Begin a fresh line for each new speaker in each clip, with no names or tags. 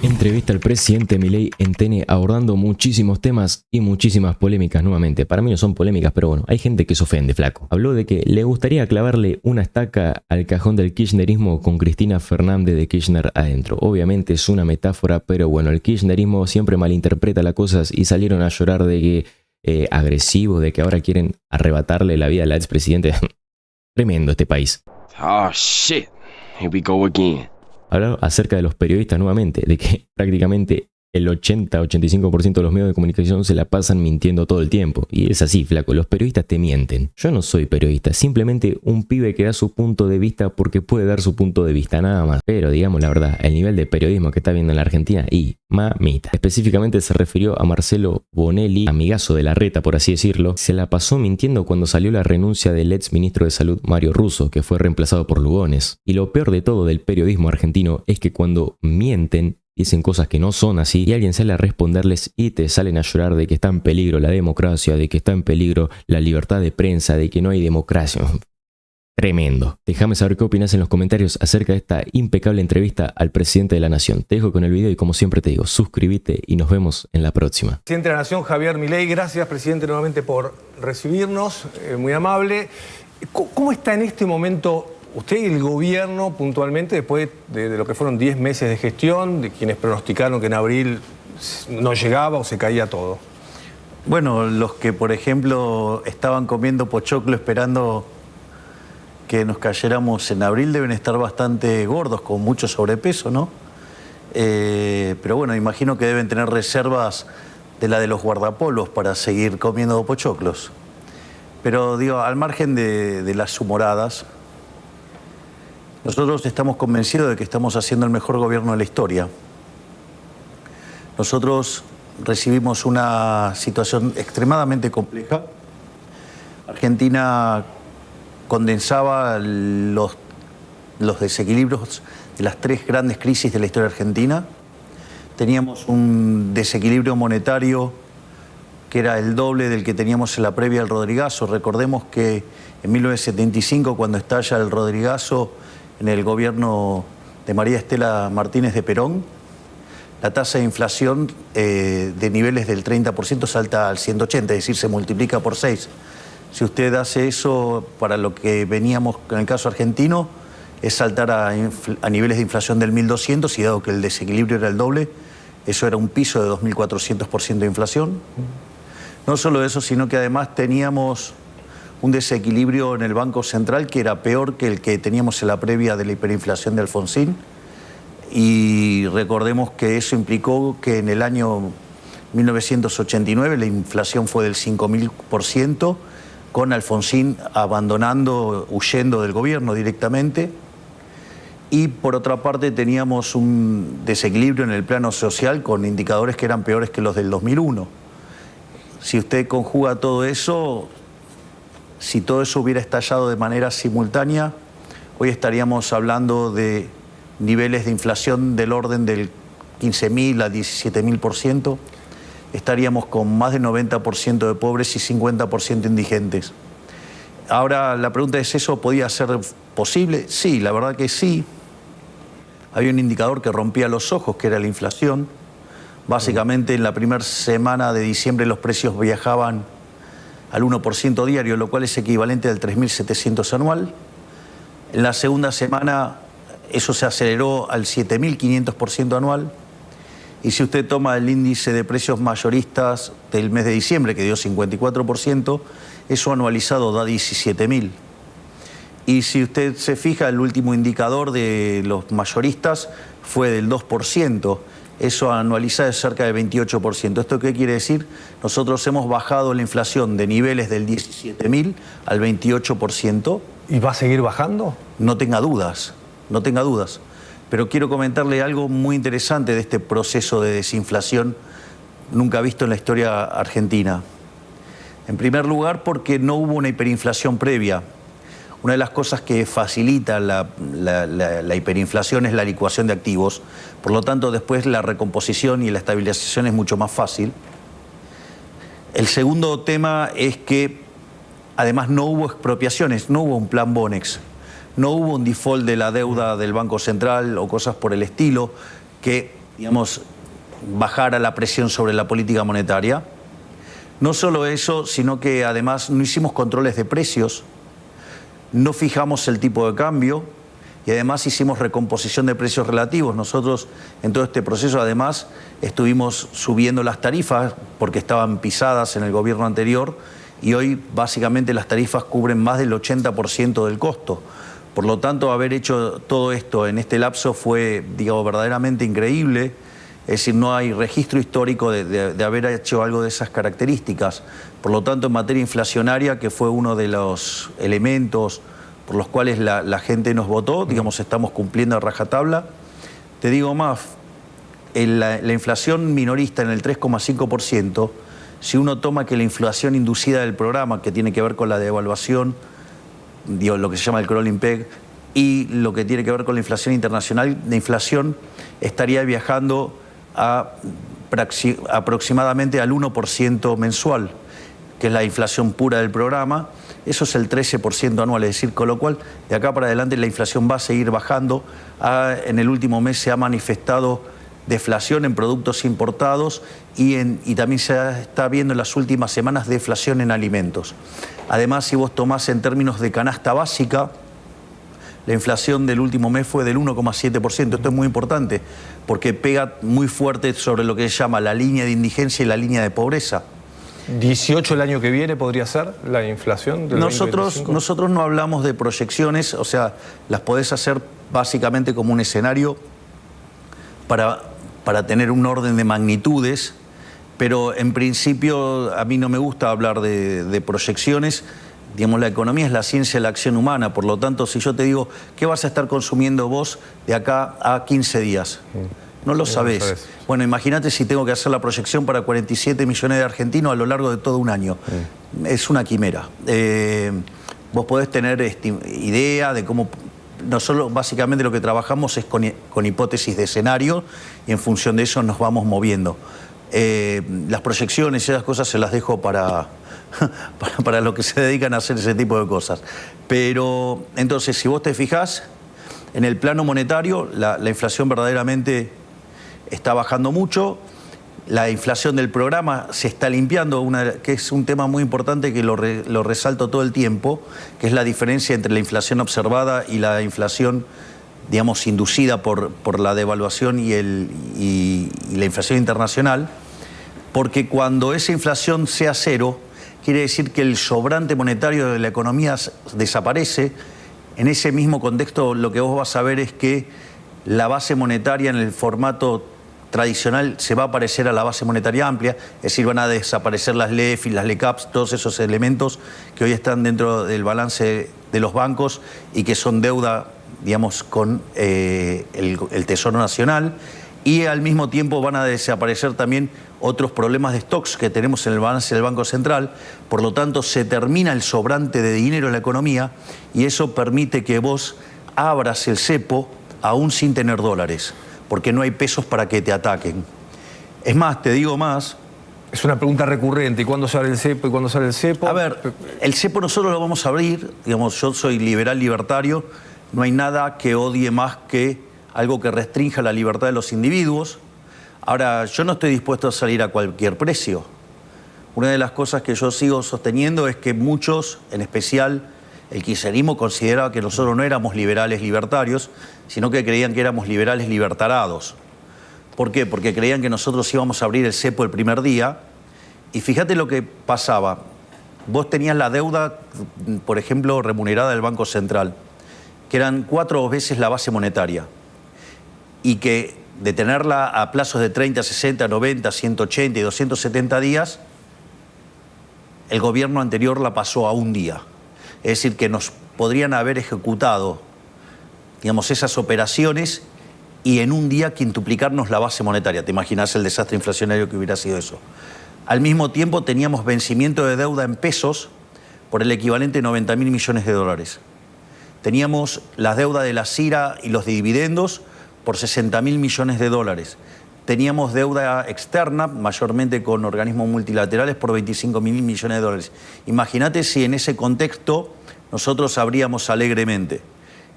Entrevista al presidente Milei en TN abordando muchísimos temas y muchísimas polémicas nuevamente. Para mí no son polémicas, pero bueno, hay gente que se ofende, flaco. Habló de que le gustaría clavarle una estaca al cajón del kirchnerismo con Cristina Fernández de Kirchner adentro. Obviamente es una metáfora, pero bueno, el kirchnerismo siempre malinterpreta las cosas y salieron a llorar de que agresivo, de que ahora quieren arrebatarle la vida al expresidente. Tremendo este país.
Oh shit, here we go again.
Hablar acerca de los periodistas nuevamente, de que prácticamente el 80-85% de los medios de comunicación se la pasan mintiendo todo el tiempo. Y es así, flaco, los periodistas te mienten. Yo no soy periodista, simplemente un pibe que da su punto de vista porque puede dar su punto de vista, nada más. Pero digamos la verdad, el nivel de periodismo que está viendo en la Argentina, y mamita. Específicamente se refirió a Marcelo Bonelli, amigazo de Larreta por así decirlo. Se la pasó mintiendo cuando salió la renuncia del ex ministro de Salud Mario Russo, que fue reemplazado por Lugones. Y lo peor de todo del periodismo argentino es que cuando mienten, dicen cosas que no son así y alguien sale a responderles y te salen a llorar de que está en peligro la democracia, de que está en peligro la libertad de prensa, de que no hay democracia. Tremendo. Déjame saber qué opinas en los comentarios acerca de esta impecable entrevista al presidente de la Nación. Te dejo con el video y como siempre te digo, suscríbete y nos vemos en la próxima.
Presidente de la Nación, Javier Milei, gracias, presidente, nuevamente por recibirnos, muy amable. ¿Cómo está en este momento usted y el gobierno puntualmente después de lo que fueron 10 meses de gestión, de quienes pronosticaron que en abril no llegaba o se caía todo?
Bueno, los que por ejemplo estaban comiendo pochoclo esperando que nos cayéramos en abril deben estar bastante gordos, con mucho sobrepeso, ¿no? Pero bueno, imagino que deben tener reservas de la de los guardapolos para seguir comiendo pochoclos. Pero digo, al margen de las humoradas, nosotros estamos convencidos de que estamos haciendo el mejor gobierno de la historia. Nosotros recibimos una situación extremadamente compleja. Argentina condensaba los desequilibrios de las tres grandes crisis de la historia argentina. Teníamos un desequilibrio monetario que era el doble del que teníamos en la previa del Rodrigazo. Recordemos que en 1975, cuando estalla el Rodrigazo, en el gobierno de María Estela Martínez de Perón, la tasa de inflación de niveles del 30% salta al 180, es decir, se multiplica por 6. Si usted hace eso para lo que veníamos en el caso argentino, es saltar a niveles de inflación del 1200, y dado que el desequilibrio era el doble, eso era un piso de 2400% de inflación. No solo eso, sino que además teníamos un desequilibrio en el Banco Central que era peor que el que teníamos en la previa de la hiperinflación de Alfonsín. Y recordemos que eso implicó que en el año 1989 la inflación fue del 5000%, con Alfonsín abandonando, huyendo del gobierno directamente. Y por otra parte teníamos un desequilibrio en el plano social con indicadores que eran peores que los del 2001. Si usted conjuga todo eso, si todo eso hubiera estallado de manera simultánea, hoy estaríamos hablando de niveles de inflación del orden del 15.000 a 17.000%. Estaríamos con más del 90% de pobres y 50% indigentes. Ahora la pregunta es, ¿eso podía ser posible? Sí, la verdad que sí. Había un indicador que rompía los ojos, que era la inflación. Básicamente en la primera semana de diciembre los precios viajaban al 1% diario, lo cual es equivalente al 3.700 anual. En la segunda semana eso se aceleró al 7.500% anual. Y si usted toma el índice de precios mayoristas del mes de diciembre, que dio 54%, eso anualizado da 17.000. Y si usted se fija, el último indicador de los mayoristas fue del 2%. Eso anualizado es cerca del 28%. ¿Esto qué quiere decir? Nosotros hemos bajado la inflación de niveles del 17.000 al 28%.
¿Y va a seguir bajando?
No tenga dudas, no tenga dudas. Pero quiero comentarle algo muy interesante de este proceso de desinflación nunca visto en la historia argentina. En primer lugar, porque no hubo una hiperinflación previa. Una de las cosas que facilita la hiperinflación es la licuación de activos. Por lo tanto, después la recomposición y la estabilización es mucho más fácil. El segundo tema es que además no hubo expropiaciones, no hubo un plan Bonex, no hubo un default de la deuda del Banco Central o cosas por el estilo que digamos, bajara la presión sobre la política monetaria. No solo eso, sino que además no hicimos controles de precios, no fijamos el tipo de cambio y además hicimos recomposición de precios relativos. Nosotros en todo este proceso además estuvimos subiendo las tarifas porque estaban pisadas en el gobierno anterior y hoy básicamente las tarifas cubren más del 80% del costo. Por lo tanto, haber hecho todo esto en este lapso fue, digamos, verdaderamente increíble. Es decir, no hay registro histórico de haber hecho algo de esas características. Por lo tanto, en materia inflacionaria, que fue uno de los elementos por los cuales la gente nos votó, digamos, estamos cumpliendo a rajatabla. Te digo más, la inflación minorista en el 3,5%, si uno toma que la inflación inducida del programa, que tiene que ver con la devaluación, digo, lo que se llama el crawling peg, y lo que tiene que ver con la inflación internacional, la inflación estaría viajando a aproximadamente al 1% mensual, que es la inflación pura del programa. Eso es el 13% anual, es decir, con lo cual de acá para adelante la inflación va a seguir bajando. En el último mes se ha manifestado deflación en productos importados y también se está viendo en las últimas semanas deflación en alimentos. Además, si vos tomás en términos de canasta básica, la inflación del último mes fue del 1,7%. Esto es muy importante porque pega muy fuerte sobre lo que se llama la línea de indigencia y la línea de pobreza.
18 el año que viene podría ser la inflación del 2025.
Nosotros no hablamos de proyecciones, o sea, las podés hacer básicamente como un escenario para tener un orden de magnitudes, pero en principio a mí no me gusta hablar de proyecciones. Digamos, la economía es la ciencia de la acción humana, por lo tanto, si yo te digo, ¿qué vas a estar consumiendo vos de acá a 15 días? No lo sabés. Bueno, imagínate si tengo que hacer la proyección para 47 millones de argentinos a lo largo de todo un año. Es una quimera. Vos podés tener idea de cómo... Nosotros básicamente lo que trabajamos es con hipótesis de escenario y en función de eso nos vamos moviendo. Las proyecciones y esas cosas se las dejo para los que se dedican a hacer ese tipo de cosas. Pero entonces, si vos te fijás, en el plano monetario la inflación verdaderamente está bajando mucho. La inflación del programa se está limpiando, que es un tema muy importante que lo resalto todo el tiempo, que es la diferencia entre la inflación observada y la inflación, digamos, inducida por la devaluación y la inflación internacional, porque cuando esa inflación sea cero, quiere decir que el sobrante monetario de la economía desaparece. En ese mismo contexto lo que vos vas a ver es que la base monetaria en el formato tradicional se va a parecer a la base monetaria amplia, es decir, van a desaparecer las LEFI, las LECAPs, todos esos elementos que hoy están dentro del balance de los bancos y que son deuda, digamos, con el Tesoro Nacional, y al mismo tiempo van a desaparecer también otros problemas de stocks que tenemos en el balance del Banco Central. Por lo tanto, se termina el sobrante de dinero en la economía y eso permite que vos abras el cepo aún sin tener dólares, porque no hay pesos para que te ataquen. Es más, te digo más...
Es una pregunta recurrente. ¿Y cuándo sale el cepo y cuándo sale el cepo?
A ver, el cepo nosotros lo vamos a abrir. Digamos, yo soy liberal libertario. No hay nada que odie más que algo que restrinja la libertad de los individuos. Ahora, yo no estoy dispuesto a salir a cualquier precio. Una de las cosas que yo sigo sosteniendo es que muchos, en especial el kirchnerismo, consideraba que nosotros no éramos liberales libertarios, sino que creían que éramos liberales libertarados. ¿Por qué? Porque creían que nosotros íbamos a abrir el cepo el primer día. Y fíjate lo que pasaba. Vos tenías la deuda, por ejemplo, remunerada del Banco Central, que eran 4 veces la base monetaria. Y que de tenerla a plazos de 30, 60, 90, 180 y 270 días, el gobierno anterior la pasó a un día. Es decir, que nos podrían haber ejecutado, digamos, esas operaciones y en un día quintuplicarnos la base monetaria. ¿Te imaginas el desastre inflacionario que hubiera sido eso? Al mismo tiempo teníamos vencimiento de deuda en pesos por el equivalente a 90.000 millones de dólares. Teníamos la deuda de la CIRA y los dividendos por 60.000 millones de dólares. Teníamos deuda externa, mayormente con organismos multilaterales, por 25.000 millones de dólares. Imagínate si en ese contexto nosotros abríamos alegremente.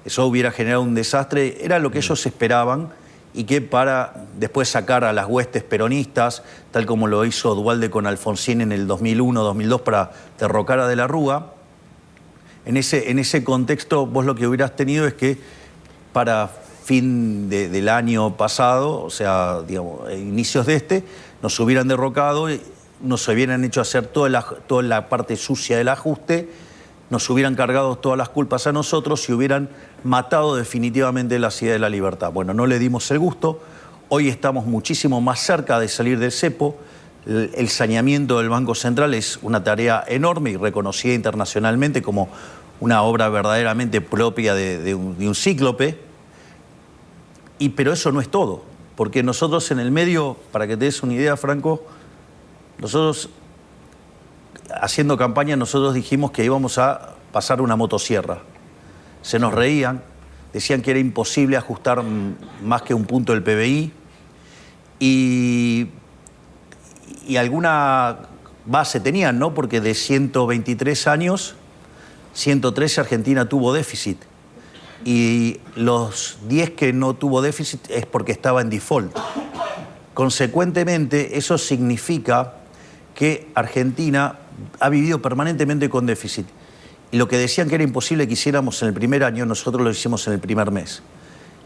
Eso hubiera generado un desastre, era lo que ellos esperaban y que para después sacar a las huestes peronistas, tal como lo hizo Duhalde con Alfonsín en el 2001-2002 para derrocar a De la Rúa, en ese contexto vos lo que hubieras tenido es que para fin del año pasado, o sea, digamos, inicios de este, nos hubieran derrocado, nos hubieran hecho hacer toda la parte sucia del ajuste, nos hubieran cargado todas las culpas a nosotros y hubieran matado definitivamente la idea de la libertad. Bueno, no le dimos el gusto, hoy estamos muchísimo más cerca de salir del cepo, el saneamiento del Banco Central es una tarea enorme y reconocida internacionalmente como una obra verdaderamente propia de un cíclope, pero eso no es todo, porque nosotros en el medio, para que te des una idea, Franco, nosotros haciendo campaña, nosotros dijimos que íbamos a pasar una motosierra. Se nos reían, decían que era imposible ajustar más que un punto del PBI y alguna base tenían, ¿no? Porque de 123 años, 113 Argentina tuvo déficit y los 10 que no tuvo déficit es porque estaba en default. Consecuentemente, eso significa que Argentina ha vivido permanentemente con déficit. Y lo que decían que era imposible que hiciéramos en el primer año, nosotros lo hicimos en el primer mes.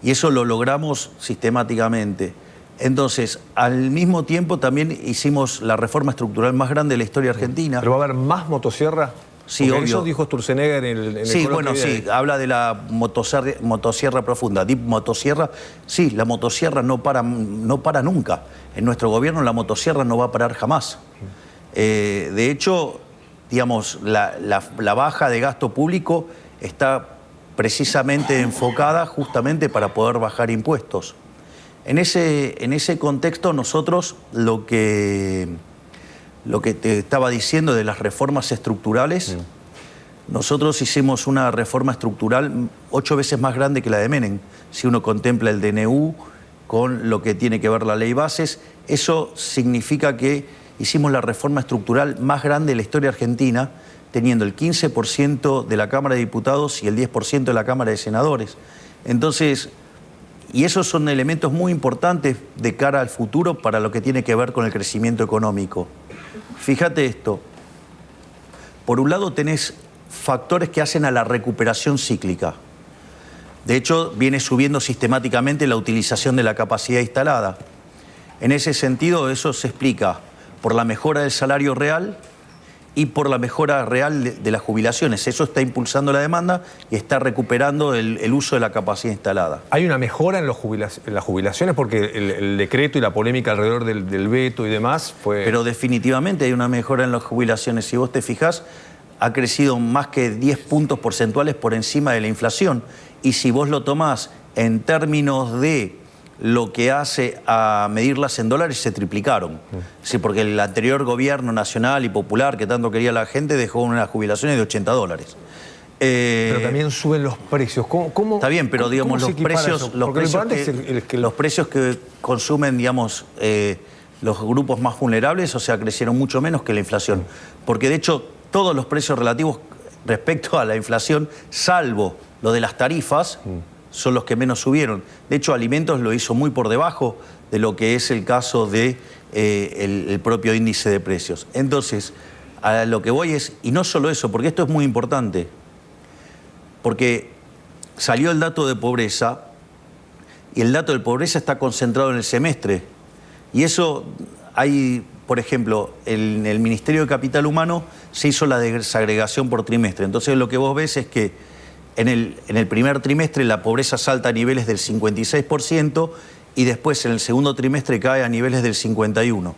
Y eso lo logramos sistemáticamente. Entonces, al mismo tiempo también hicimos la reforma estructural más grande de la historia argentina.
¿Pero va a haber más motosierra?
Sí,
porque
obvio.
eso dijo Sturzenegger en el
Sí,
coloquio
bueno, sí, habla de la motosierra profunda, deep motosierra. Sí, la motosierra no para nunca. En nuestro gobierno la motosierra no va a parar jamás. De hecho, digamos, la baja de gasto público está precisamente enfocada justamente para poder bajar impuestos. En ese contexto nosotros lo que te estaba diciendo de las reformas estructurales, nosotros hicimos una reforma estructural 8 veces más grande que la de Menem. Si uno contempla el DNU con lo que tiene que ver la ley bases, eso significa que hicimos la reforma estructural más grande de la historia argentina, teniendo el 15% de la Cámara de Diputados y el 10% de la Cámara de Senadores. Entonces, y esos son elementos muy importantes de cara al futuro para lo que tiene que ver con el crecimiento económico. Fíjate esto, por un lado tenés factores que hacen a la recuperación cíclica. De hecho, viene subiendo sistemáticamente la utilización de la capacidad instalada. En ese sentido, eso se explica por la mejora del salario real y por la mejora real de las jubilaciones. Eso está impulsando la demanda y está recuperando el uso de la capacidad instalada.
¿Hay una mejora en las jubilaciones? Porque el decreto y la polémica alrededor del veto y demás fue...
Pero definitivamente hay una mejora en las jubilaciones. Si vos te fijás, ha crecido más que 10 puntos porcentuales por encima de la inflación. Y si vos lo tomás en términos de lo que hace a medirlas en dólares, se triplicaron. Sí, porque el anterior gobierno nacional y popular que tanto quería la gente dejó unas jubilaciones de $80.
Pero también suben los precios. ¿Cómo
está bien, pero digamos los precios que consumen, digamos, los grupos más vulnerables, o sea, crecieron mucho menos que la inflación. Porque de hecho todos los precios relativos respecto a la inflación, salvo lo de las tarifas, son los que menos subieron. De hecho, alimentos lo hizo muy por debajo de lo que es el caso de el propio índice de precios. Entonces, a lo que voy es, y no solo eso, porque esto es muy importante, porque salió el dato de pobreza, y el dato de pobreza está concentrado en el semestre. Y eso hay, por ejemplo, en el Ministerio de Capital Humano se hizo la desagregación por trimestre. Entonces, lo que vos ves es que en el primer trimestre la pobreza salta a niveles del 56% y después en el segundo trimestre cae a niveles del 51%.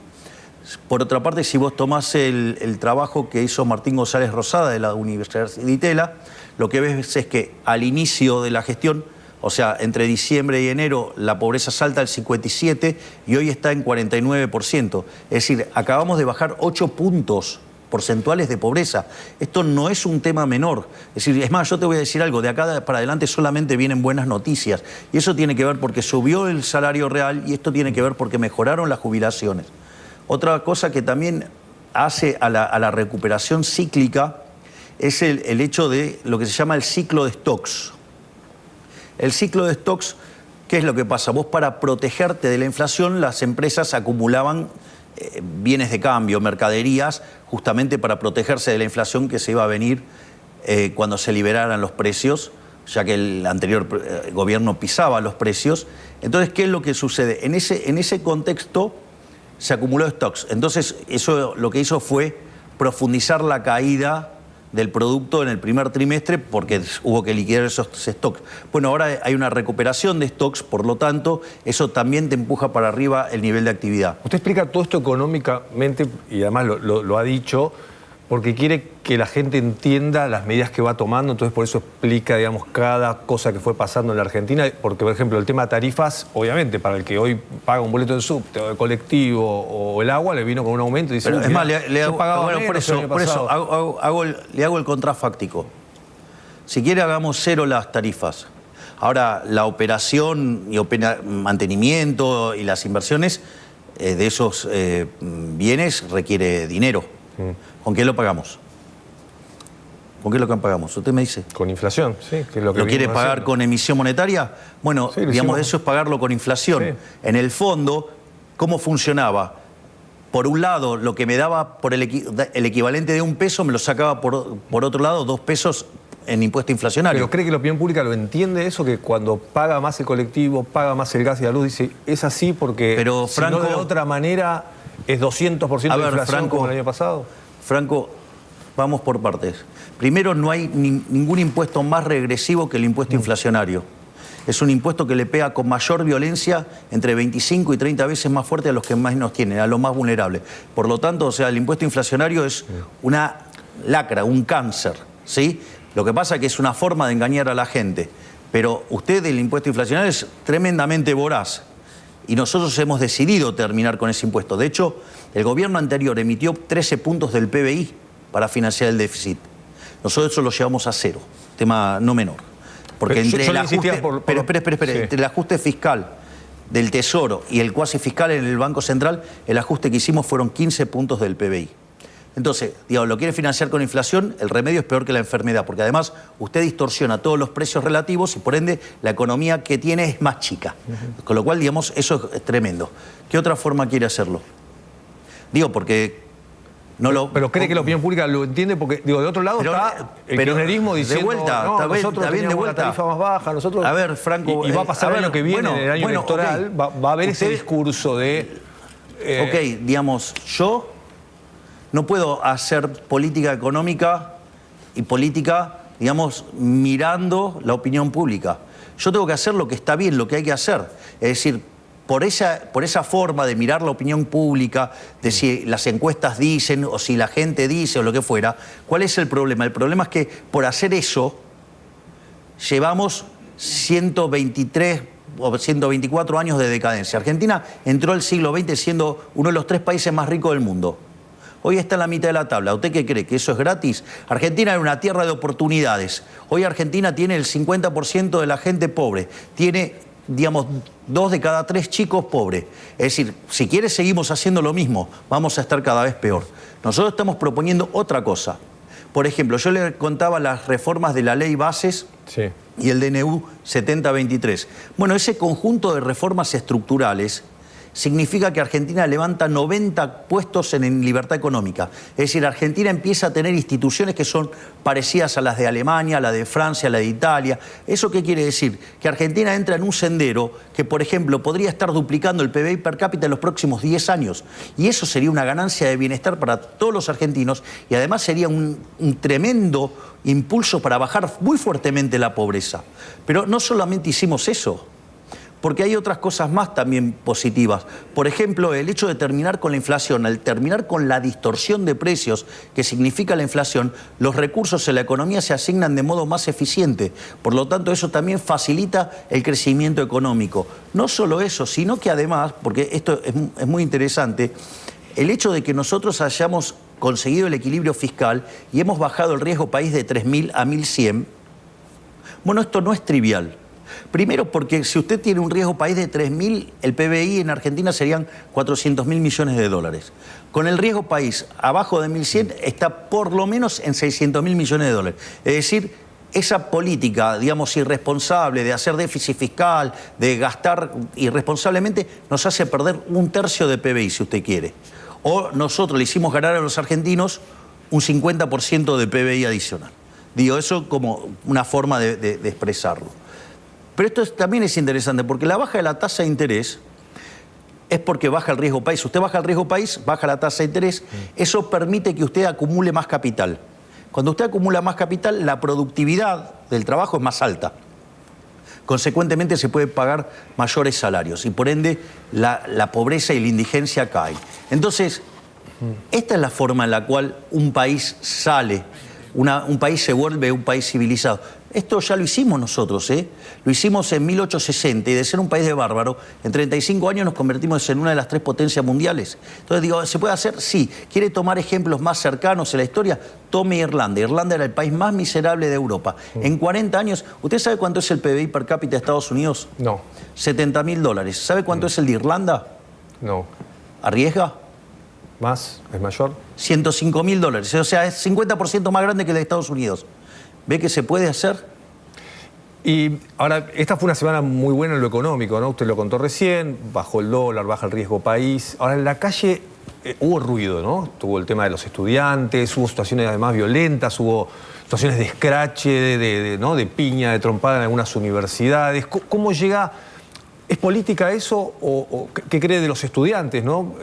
Por otra parte, si vos tomás el trabajo que hizo Martín González Rosada de la Universidad de Itela, lo que ves es que al inicio de la gestión, o sea, entre diciembre y enero, la pobreza salta al 57% y hoy está en 49%. Es decir, acabamos de bajar 8 puntos porcentuales de pobreza. Esto no es un tema menor. Es decir, es más, yo te voy a decir algo, de acá para adelante solamente vienen buenas noticias. Y eso tiene que ver porque subió el salario real y esto tiene que ver porque mejoraron las jubilaciones. Otra cosa que también hace a la recuperación cíclica es el hecho de lo que se llama el ciclo de stocks. El ciclo de stocks ¿Qué es lo que pasa? Vos, para protegerte de la inflación, las empresas acumulaban bienes de cambio, mercaderías, justamente para protegerse de la inflación que se iba a venir cuando se liberaran los precios, ya que el anterior gobierno pisaba los precios. Entonces, ¿qué es lo que sucede? En ese contexto se acumuló stocks. Entonces, eso lo que hizo fue profundizar la caída del producto en el primer trimestre, porque hubo que liquidar esos stocks. Bueno, ahora hay una recuperación de stocks, por lo tanto, eso también te empuja para arriba el nivel de actividad.
Usted explica todo esto económicamente, y además lo ha dicho, porque quiere que la gente entienda las medidas que va tomando, entonces por eso explica, digamos, cada cosa que fue pasando en la Argentina, porque, por ejemplo, el tema de tarifas, obviamente, para el que hoy paga un boleto de subte o de colectivo o el agua, le vino con un aumento y dice...
Pero es más, le hago el contrafáctico. Si quiere, hagamos cero las tarifas. Ahora, la operación y mantenimiento y las inversiones de esos bienes requiere dinero. ¿Con qué lo pagamos? ¿Con qué lo pagamos? Usted me dice.
Con inflación, sí. Que es lo que
quiere pagar haciendo. ¿Con emisión monetaria? Bueno, sí, digamos, eso es pagarlo con inflación. Sí. En el fondo, ¿cómo funcionaba? Por un lado, lo que me daba por el equivalente de $1 me lo sacaba por otro lado 2 pesos en impuesto inflacionario.
¿Pero cree que la opinión pública lo entiende eso? Que cuando paga más el colectivo, paga más el gas y la luz, dice, es así porque
pero, Franco,
si no de otra manera... ¿Es 200% de inflación, Franco, como el año pasado?
Franco, vamos por partes. Primero, no hay ningún impuesto más regresivo que el impuesto inflacionario. Es un impuesto que le pega con mayor violencia, entre 25 y 30 veces más fuerte a los que más nos tienen, a los más vulnerables. Por lo tanto, o sea, el impuesto inflacionario es una lacra, un cáncer, ¿sí? Lo que pasa es que es una forma de engañar a la gente. Pero usted, el impuesto inflacionario es tremendamente voraz. Y nosotros hemos decidido terminar con ese impuesto. De hecho, el gobierno anterior emitió 13 puntos del PBI para financiar el déficit. Nosotros eso lo llevamos a 0, tema no menor. Porque entre el ajuste, entre el ajuste fiscal del Tesoro y el cuasi fiscal en el Banco Central, el ajuste que hicimos fueron 15 puntos del PBI. Entonces, digamos, lo quiere financiar con inflación, el remedio es peor que la enfermedad, porque además usted distorsiona todos los precios relativos y por ende la economía que tiene es más chica. Con lo cual, digamos, eso es tremendo. ¿Qué otra forma quiere hacerlo? Digo, porque no lo...
Pero cree que la opinión pública lo entiende porque, digo, de otro lado está el kirchnerismo diciendo,
de vuelta,
no, nosotros
está bien de vuelta.
La tarifa más baja, nosotros...
A ver, Franco...
Y va a pasar el año que viene, en el año electoral, okay. va a haber ese discurso de...
Ok, digamos, yo... no puedo hacer política económica y política, digamos, mirando la opinión pública. Yo tengo que hacer lo que está bien, lo que hay que hacer. Es decir, por esa forma de mirar la opinión pública, de si las encuestas dicen o si la gente dice o lo que fuera, ¿cuál es el problema? El problema es que por hacer eso llevamos 123 o 124 años de decadencia. Argentina entró al siglo XX siendo uno de los 3 países más ricos del mundo. Hoy está en la mitad de la tabla. ¿Usted qué cree? ¿Que eso es gratis? Argentina era una tierra de oportunidades. Hoy Argentina tiene el 50% de la gente pobre. Tiene, digamos, 2 de cada 3 chicos pobres. Es decir, si quiere seguimos haciendo lo mismo, vamos a estar cada vez peor. Nosotros estamos proponiendo otra cosa. Por ejemplo, yo le contaba las reformas de la ley Bases y el DNU 7023. Bueno, ese conjunto de reformas estructurales significa que Argentina levanta 90 puestos en libertad económica. Es decir, Argentina empieza a tener instituciones que son parecidas a las de Alemania, a la de Francia, a la de Italia. ¿Eso qué quiere decir? Que Argentina entra en un sendero que, por ejemplo, podría estar duplicando el PBI per cápita en los próximos 10 años. Y eso sería una ganancia de bienestar para todos los argentinos y además sería un tremendo impulso para bajar muy fuertemente la pobreza. Pero no solamente hicimos eso, porque hay otras cosas más también positivas. Por ejemplo, el hecho de terminar con la inflación, al terminar con la distorsión de precios que significa la inflación, los recursos en la economía se asignan de modo más eficiente. Por lo tanto, eso también facilita el crecimiento económico. No solo eso, sino que además, porque esto es muy interesante, el hecho de que nosotros hayamos conseguido el equilibrio fiscal y hemos bajado el riesgo país de 3.000 a 1.100, bueno, esto no es trivial. Primero porque si usted tiene un riesgo país de 3.000, el PBI en Argentina serían 400.000 millones de dólares. Con el riesgo país abajo de 1.100 está por lo menos en 600.000 millones de dólares. Es decir, esa política, digamos, irresponsable de hacer déficit fiscal, de gastar irresponsablemente, nos hace perder 1/3 de PBI, si usted quiere. O nosotros le hicimos ganar a los argentinos un 50% de PBI adicional. Digo, eso como una forma de expresarlo. Pero esto también es interesante, porque la baja de la tasa de interés es porque baja el riesgo país. Usted baja el riesgo país, baja la tasa de interés, eso permite que usted acumule más capital. Cuando usted acumula más capital, la productividad del trabajo es más alta. Consecuentemente se puede pagar mayores salarios y por ende la pobreza y la indigencia caen. Entonces, esta es la forma en la cual un país sale, un país se vuelve un país civilizado. Esto ya lo hicimos nosotros, ¿eh? Lo hicimos en 1860 y de ser un país de bárbaro, en 35 años nos convertimos en una de las 3 potencias mundiales. Entonces digo, ¿se puede hacer? Sí. ¿Quiere tomar ejemplos más cercanos en la historia? Tome Irlanda. Irlanda era el país más miserable de Europa. En 40 años, ¿usted sabe cuánto es el PBI per cápita de Estados Unidos?
No.
$70.000. ¿Sabe cuánto es el de Irlanda?
No.
¿Arriesga?
¿Más? ¿Es mayor?
$105.000. O sea, es 50% más grande que el de Estados Unidos. ¿Ve que se puede hacer?
Y ahora, esta fue una semana muy buena en lo económico, ¿no? Usted lo contó recién, bajó el dólar, baja el riesgo país. Ahora, en la calle hubo ruido, ¿no? Tuvo el tema de los estudiantes, hubo situaciones además violentas, hubo situaciones de escrache, ¿no? De piña, de trompada en algunas universidades. ¿Cómo llega? ¿Es política eso o qué cree de los estudiantes, no?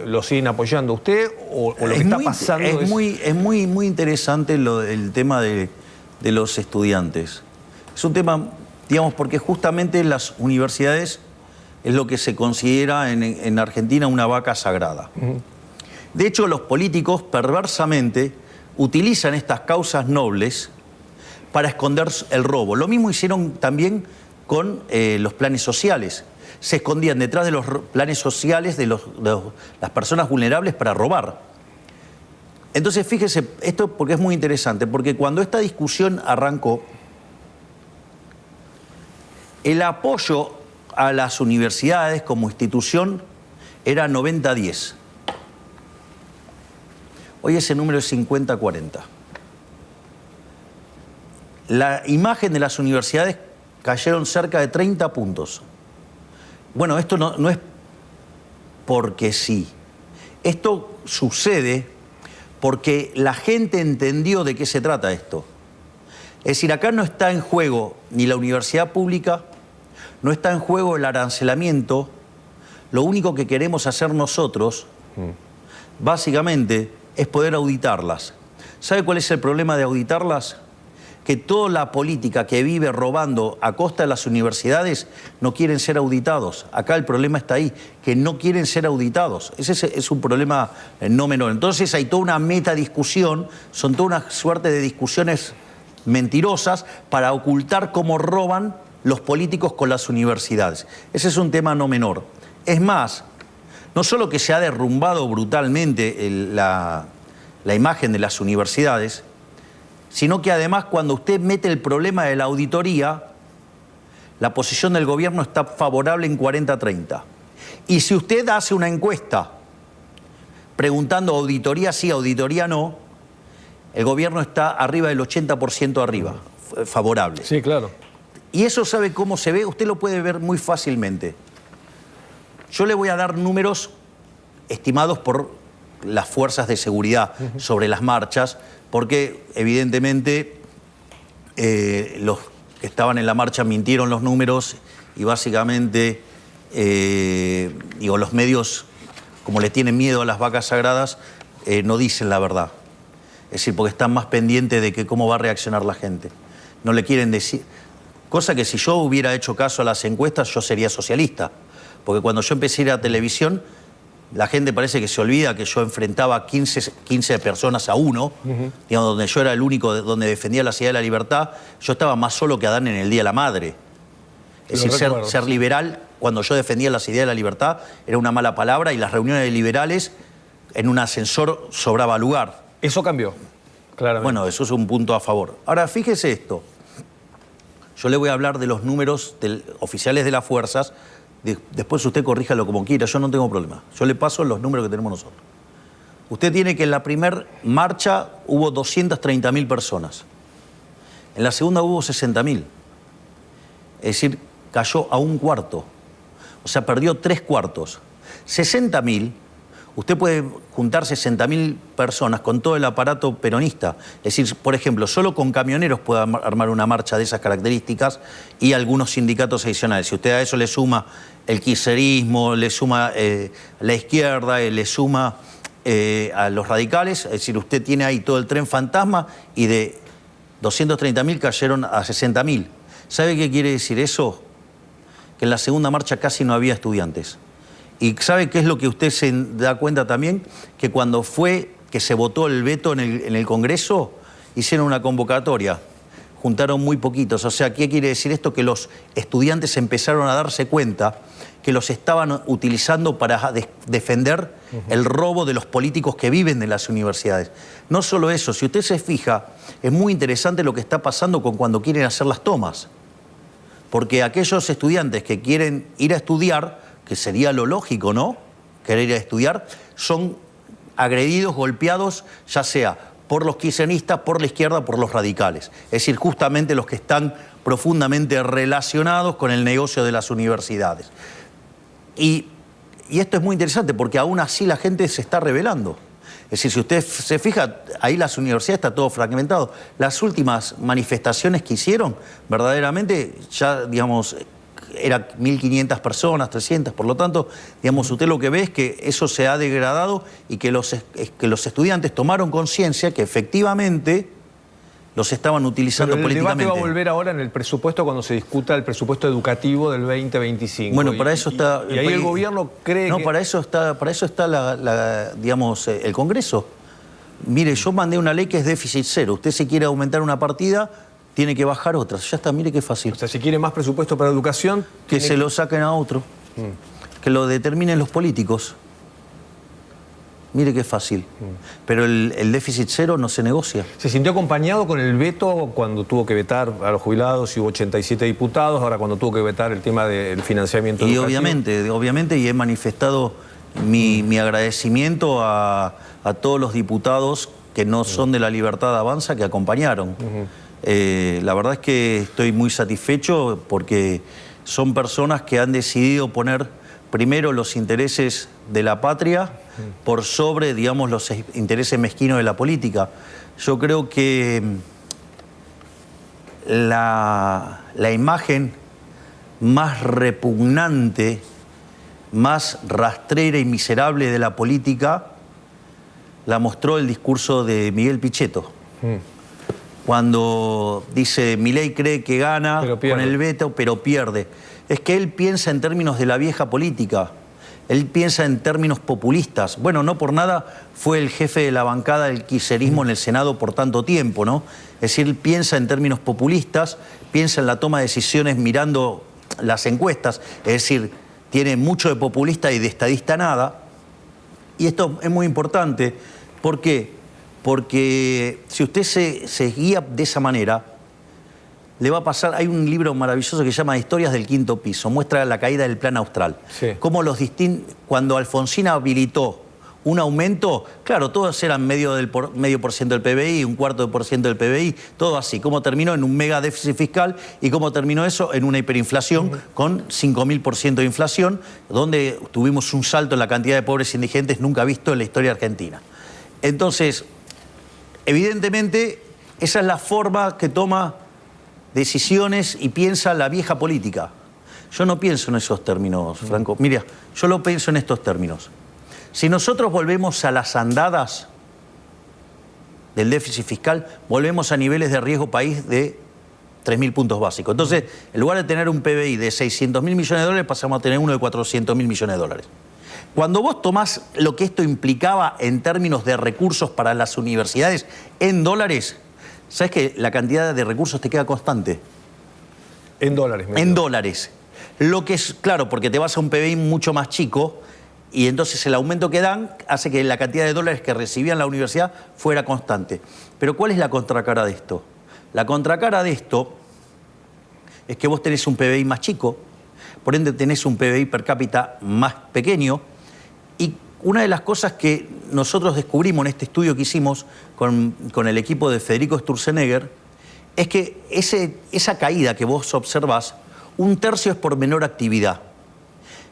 ¿Lo siguen apoyando a usted o lo que está pasando
es muy interesante el tema de los estudiantes. Es un tema, digamos, porque justamente las universidades es lo que se considera en Argentina una vaca sagrada. De hecho, los políticos perversamente utilizan estas causas nobles para esconder el robo. Lo mismo hicieron también con los planes sociales. Se escondían detrás de los planes sociales de las personas vulnerables para robar. Entonces, fíjese, esto porque es muy interesante, porque cuando esta discusión arrancó, el apoyo a las universidades como institución era 90-10. Hoy ese número es 50-40. La imagen de las universidades cayeron cerca de 30 puntos. Bueno, esto no es porque sí. Esto sucede porque la gente entendió de qué se trata esto. Es decir, acá no está en juego ni la universidad pública, no está en juego el arancelamiento. Lo único que queremos hacer nosotros, básicamente, es poder auditarlas. ¿Sabe cuál es el problema de auditarlas? Que toda la política que vive robando a costa de las universidades no quieren ser auditados. Acá el problema está ahí, que no quieren ser auditados. Ese es un problema no menor. Entonces hay toda una metadiscusión, son toda una suerte de discusiones mentirosas para ocultar cómo roban los políticos con las universidades. Ese es un tema no menor. Es más, no solo que se ha derrumbado brutalmente la imagen de las universidades, sino que además cuando usted mete el problema de la auditoría, la posición del gobierno está favorable en 40-30. Y si usted hace una encuesta preguntando auditoría sí, auditoría no, el gobierno está arriba del 80% arriba, favorable.
Sí, claro.
Y eso, ¿sabe cómo se ve? Usted lo puede ver muy fácilmente. Yo le voy a dar números estimados por las fuerzas de seguridad sobre las marchas, porque evidentemente los que estaban en la marcha mintieron los números y básicamente los medios, como le tienen miedo a las vacas sagradas, no dicen la verdad. Es decir, porque están más pendientes de cómo va a reaccionar la gente. No le quieren decir. Cosa que si yo hubiera hecho caso a las encuestas, yo sería socialista. Porque cuando yo empecé a ir a televisión, la gente parece que se olvida que yo enfrentaba 15 personas a uno, digamos, donde yo era el único donde defendía la idea de la libertad. Yo estaba más solo que Adán en el Día de la Madre. Es decir, ser liberal, cuando yo defendía las ideas de la libertad, era una mala palabra y las reuniones de liberales en un ascensor sobraba lugar.
Eso cambió, claramente.
Bueno, eso es un punto a favor. Ahora, fíjese esto. Yo le voy a hablar de los números oficiales de las fuerzas. Después usted corríjalo como quiera, yo no tengo problema. Yo le paso los números que tenemos nosotros. Usted tiene que en la primera marcha hubo 230.000 personas. En la segunda hubo 60.000. Es decir, cayó a un cuarto. O sea, perdió 3/4. 60.000, usted puede juntar 60.000 personas con todo el aparato peronista. Es decir, por ejemplo, solo con camioneros puede armar una marcha de esas características y algunos sindicatos adicionales. Si usted a eso le suma el kirchnerismo, le suma la izquierda, le suma a los radicales, es decir, usted tiene ahí todo el tren fantasma y de 230.000 cayeron a 60.000. ¿Sabe qué quiere decir eso? Que en la segunda marcha casi no había estudiantes. ¿Y sabe qué es lo que usted se da cuenta también? Que cuando fue que se votó el veto en el Congreso, hicieron una convocatoria, juntaron muy poquitos. O sea, ¿qué quiere decir esto? Que los estudiantes empezaron a darse cuenta que los estaban utilizando para defender el robo de los políticos que viven de las universidades. No solo eso, si usted se fija, es muy interesante lo que está pasando con cuando quieren hacer las tomas. Porque aquellos estudiantes que quieren ir a estudiar, que sería lo lógico, ¿no? Querer ir a estudiar, son agredidos, golpeados, ya sea por los kirchneristas, por la izquierda, por los radicales. Es decir, justamente los que están profundamente relacionados con el negocio de las universidades. Y esto es muy interesante porque aún así la gente se está rebelando. Es decir, si usted se fija, ahí las universidades está todo fragmentado. Las últimas manifestaciones que hicieron, verdaderamente, ya, digamos, eran 1.500 personas, 300, por lo tanto, digamos, usted lo que ve es que eso se ha degradado y que los estudiantes tomaron conciencia que efectivamente los estaban utilizando políticamente.
El debate va a volver ahora en el presupuesto cuando se discuta el presupuesto educativo del 2025.
Bueno, para eso está...
Y ahí el gobierno cree
no,
que...
para eso está digamos, el Congreso. Mire, yo mandé una ley que es déficit cero. Usted si quiere aumentar una partida, tiene que bajar otra. Ya está, mire qué fácil.
O sea, si quiere más presupuesto para educación...
Que se lo saquen a otro. Que lo determinen los políticos. Mire qué fácil. Pero el déficit cero no se negocia.
¿Se sintió acompañado con el veto cuando tuvo que vetar a los jubilados y hubo 87 diputados, ahora cuando tuvo que vetar el tema del financiamiento educativo?
Y obviamente, y he manifestado mi agradecimiento a todos los diputados que no son de La Libertad Avanza, que acompañaron. La verdad es que estoy muy satisfecho porque son personas que han decidido poner primero los intereses de la patria por sobre, digamos, los intereses mezquinos de la política. Yo creo que la imagen más repugnante, más rastrera y miserable de la política la mostró el discurso de Miguel Pichetto. Cuando dice, Milei cree que gana con el veto, pero pierde. Es que él piensa en términos de la vieja política. Él piensa en términos populistas. Bueno, no por nada fue el jefe de la bancada del kirchnerismo en el Senado por tanto tiempo, ¿no? Es decir, él piensa en términos populistas, piensa en la toma de decisiones mirando las encuestas, es decir, tiene mucho de populista y de estadista nada. Y esto es muy importante. ¿Por qué? Porque si usted se guía de esa manera, le va a pasar... Hay un libro maravilloso que se llama Historias del Quinto Piso, muestra la caída del Plan Austral.
Sí.
Cómo cuando Alfonsín habilitó un aumento, claro, todos eran medio por ciento del PBI, 1/4% del PBI, todo así. Cómo terminó en un mega déficit fiscal y cómo terminó eso en una hiperinflación con 5.000% de inflación, donde tuvimos un salto en la cantidad de pobres indigentes nunca visto en la historia argentina. Entonces, evidentemente, esa es la forma que toma decisiones y piensa la vieja política. Yo no pienso en esos términos, Franco. Mira, yo lo pienso en estos términos. Si nosotros volvemos a las andadas del déficit fiscal, volvemos a niveles de riesgo país de 3.000 puntos básicos. Entonces, en lugar de tener un PBI de 600.000 millones de dólares, pasamos a tener uno de 400.000 millones de dólares. Cuando vos tomás lo que esto implicaba en términos de recursos para las universidades en dólares, ¿sabes que la cantidad de recursos te queda constante?
En dólares.
En dólares. Lo que es, claro, porque te vas a un PBI mucho más chico y entonces el aumento que dan hace que la cantidad de dólares que recibían la universidad fuera constante. Pero ¿cuál es la contracara de esto? La contracara de esto es que vos tenés un PBI más chico, por ende tenés un PBI per cápita más pequeño, y una de las cosas que nosotros descubrimos en este estudio que hicimos con el equipo de Federico Sturzenegger es que esa caída que vos observás, 1/3 es por menor actividad,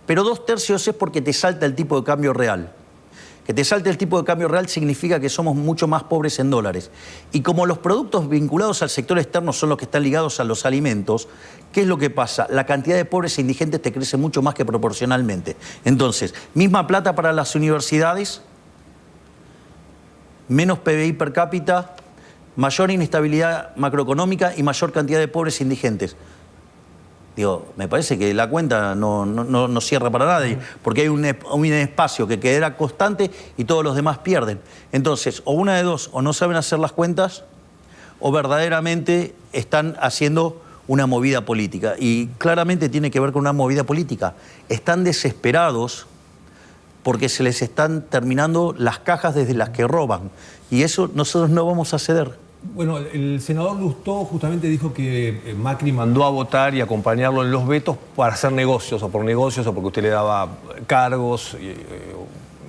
pero 2/3 es porque te salta el tipo de cambio real. Que te salte el tipo de cambio real significa que somos mucho más pobres en dólares. Y como los productos vinculados al sector externo son los que están ligados a los alimentos, ¿qué es lo que pasa? La cantidad de pobres e indigentes te crece mucho más que proporcionalmente. Entonces, misma plata para las universidades, menos PBI per cápita, mayor inestabilidad macroeconómica y mayor cantidad de pobres e indigentes. Digo, me parece que la cuenta no cierra para nadie, porque hay un espacio que quedará constante y todos los demás pierden. Entonces, o una de dos, o no saben hacer las cuentas, o verdaderamente están haciendo una movida política. Y claramente tiene que ver con una movida política. Están desesperados porque se les están terminando las cajas desde las que roban. Y eso nosotros no vamos a ceder.
Bueno, el senador Lustó justamente dijo que Macri mandó a votar y acompañarlo en los vetos para hacer negocios, o por negocios, o porque usted le daba cargos.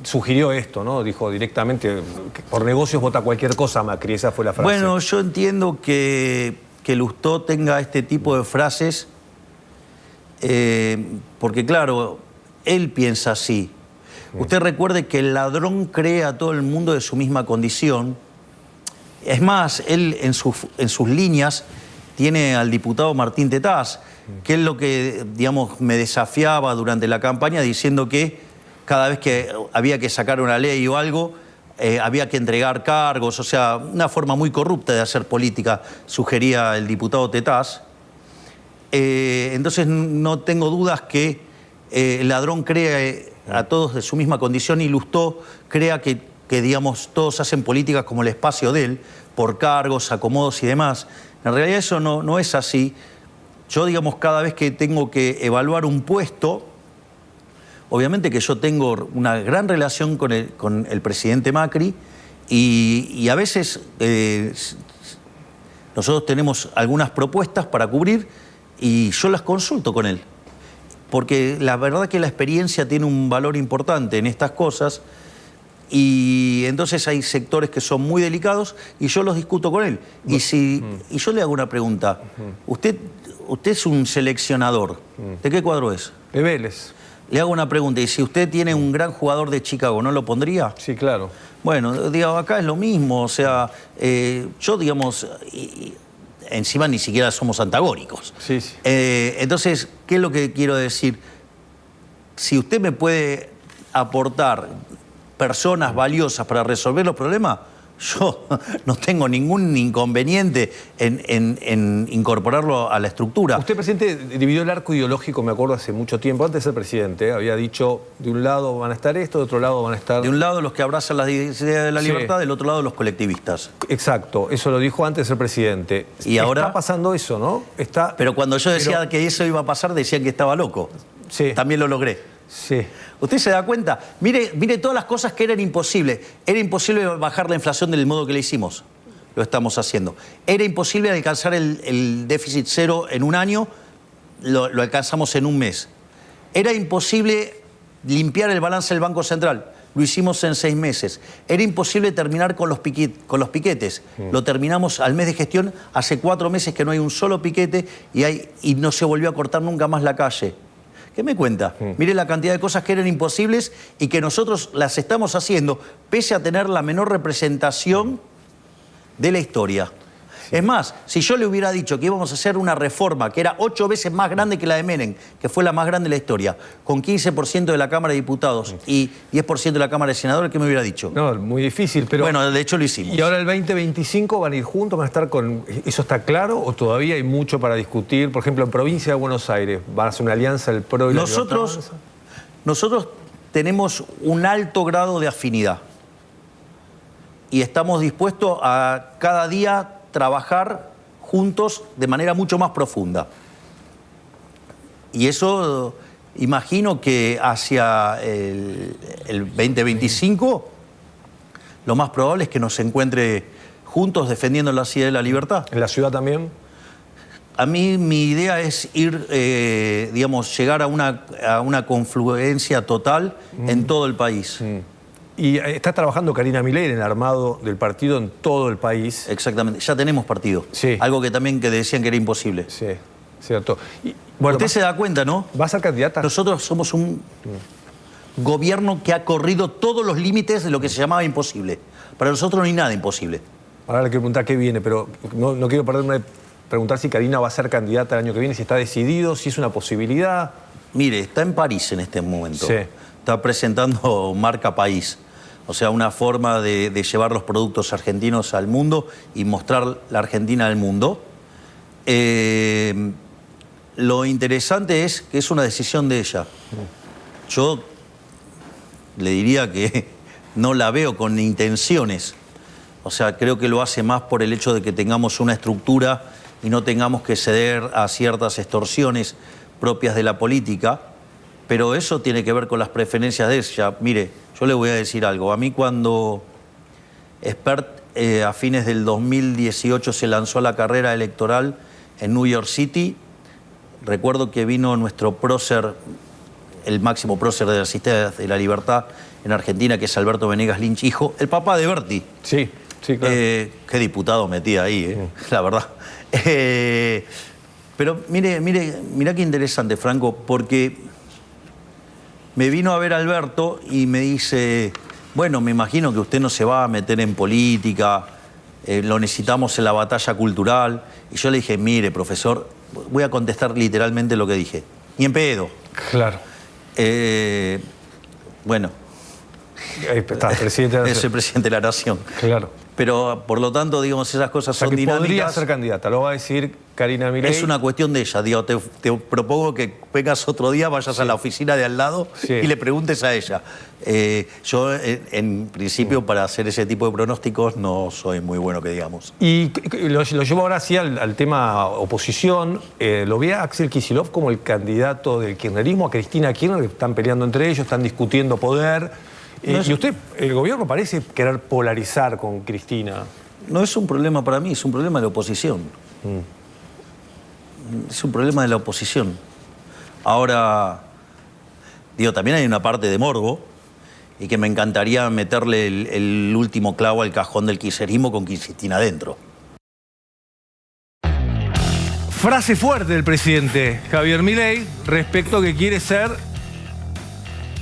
Sugirió esto, ¿no? Dijo directamente que por negocios vota cualquier cosa Macri, esa fue la frase.
Bueno, yo entiendo que Lustó tenga este tipo de frases porque, claro, él piensa así. Usted recuerde que el ladrón cree a todo el mundo de su misma condición. Es más, él en sus líneas tiene al diputado Martín Tetaz, que es lo que, digamos, me desafiaba durante la campaña diciendo que cada vez que había que sacar una ley o algo, había que entregar cargos, o sea, una forma muy corrupta de hacer política, sugería el diputado Tetaz. Entonces no tengo dudas que el ladrón cree a todos de su misma condición y Lustó crea que digamos, todos hacen políticas como el espacio de él, por cargos, acomodos y demás. En realidad eso no es así. Yo, digamos, cada vez que tengo que evaluar un puesto, obviamente que yo tengo una gran relación con el presidente Macri y a veces nosotros tenemos algunas propuestas para cubrir y yo las consulto con él. Porque la verdad que la experiencia tiene un valor importante en estas cosas. Y entonces hay sectores que son muy delicados y yo los discuto con él. Y yo le hago una pregunta. Usted es un seleccionador. ¿De qué cuadro es?
De Vélez.
Le hago una pregunta. ¿Y si usted tiene un gran jugador de Chicago, no lo pondría?
Sí, claro.
Bueno, digo, acá es lo mismo. O sea, yo, digamos, encima ni siquiera somos antagónicos.
Sí, sí.
Entonces, ¿qué es lo que quiero decir? Si usted me puede aportar personas valiosas para resolver los problemas, yo no tengo ningún inconveniente en incorporarlo a la estructura.
Usted, presidente, dividió el arco ideológico, me acuerdo, hace mucho tiempo, antes de ser presidente, había dicho, de un lado van a estar esto, de otro lado van a estar...
De un lado los que abrazan las ideas de la libertad, del otro lado los colectivistas.
Exacto, eso lo dijo antes de ser presidente.
Y ahora...
Está pasando eso, ¿no?
Pero cuando yo decía que eso iba a pasar, decían que estaba loco.
Sí.
También lo logré.
Sí.
¿Usted se da cuenta? Mire todas las cosas que eran imposibles. Era imposible bajar la inflación del modo que le hicimos. Lo estamos haciendo. Era imposible alcanzar el déficit cero en un año. Lo alcanzamos en un mes. Era imposible limpiar el balance del Banco Central. Lo hicimos en 6 meses. Era imposible terminar con los piquetes. Lo terminamos al mes de gestión. Hace 4 meses que no hay un solo piquete y no se volvió a cortar nunca más la calle. ¿Qué me cuenta? Mire la cantidad de cosas que eran imposibles y que nosotros las estamos haciendo, pese a tener la menor representación de la historia. Es más, si yo le hubiera dicho que íbamos a hacer una reforma que era 8 veces más grande que la de Menem, que fue la más grande de la historia, con 15% de la Cámara de Diputados y 10% de la Cámara de Senadores, ¿qué me hubiera dicho?
No, muy difícil, pero...
Bueno, de hecho lo hicimos.
¿Y ahora el 2025 van a ir juntos, van a estar con... ¿Eso está claro o todavía hay mucho para discutir? Por ejemplo, en Provincia de Buenos Aires, ¿van a hacer una alianza el PRO y la Libertad?
Nosotros tenemos un alto grado de afinidad y estamos dispuestos a cada día trabajar juntos de manera mucho más profunda. Y eso imagino que hacia el 2025 lo más probable es que nos encuentre juntos defendiendo la ciudad de la libertad.
¿En la ciudad también?
A mí mi idea es ir, digamos, llegar a una confluencia total en todo el país.
Y está trabajando Karina Milei en el armado del partido en todo el país.
Exactamente, ya tenemos partido.
Sí.
Algo que también que decían que era imposible.
Sí, cierto. Y, bueno,
Usted se da cuenta, ¿no?
¿Va a ser candidata?
Nosotros somos un gobierno que ha corrido todos los límites de lo que se llamaba imposible. Para nosotros no hay nada imposible.
Ahora le quiero preguntar qué viene, pero no quiero perderme de preguntar si Karina va a ser candidata el año que viene, si está decidido, si es una posibilidad.
Mire, está en París en este momento.
Sí.
Está presentando Marca País. O sea, una forma de llevar los productos argentinos al mundo y mostrar la Argentina al mundo. Lo interesante es que es una decisión de ella. Yo le diría que no la veo con intenciones. O sea, creo que lo hace más por el hecho de que tengamos una estructura y no tengamos que ceder a ciertas extorsiones propias de la política. Pero eso tiene que ver con las preferencias de ella. Mire, yo le voy a decir algo. A mí cuando Spert a fines del 2018 se lanzó a la carrera electoral en New York City, recuerdo que vino nuestro prócer, el máximo prócer de la Sociedad de la Libertad en Argentina, que es Alberto Venegas Lynch, hijo, el papá de Berti.
Sí, sí, claro.
Qué diputado metía ahí, la verdad. Pero mire qué interesante, Franco, porque me vino a ver Alberto y me dice, bueno, me imagino que usted no se va a meter en política, lo necesitamos en la batalla cultural. Y yo le dije, mire, profesor, voy a contestar literalmente lo que dije. Ni en pedo.
Claro.
Bueno.
Ahí está, presidente de la
Es el presidente de la Nación.
Claro.
Pero, por lo tanto, digamos, esas cosas
O sea,
son
que podría
dinámicas.
ser candidata, lo va a decir Karina Milei.
Es una cuestión de ella. Digo, te propongo que vengas otro día, vayas a la oficina de al lado y le preguntes a ella. Yo, en principio, para hacer ese tipo de pronósticos no soy muy bueno, que digamos.
Y lo llevo ahora sí al tema oposición. ¿Lo ve a Axel Kicillof como el candidato del kirchnerismo? A Cristina Kirchner, que están peleando entre ellos, están discutiendo poder. Y usted, el gobierno parece querer polarizar con Cristina.
No es un problema para mí, es un problema de la oposición. Es un problema de la oposición. Ahora, digo, también hay una parte de morbo y que me encantaría meterle el último clavo al cajón del kirchnerismo con Cristina adentro.
Frase fuerte del presidente Javier Milei respecto a que quiere ser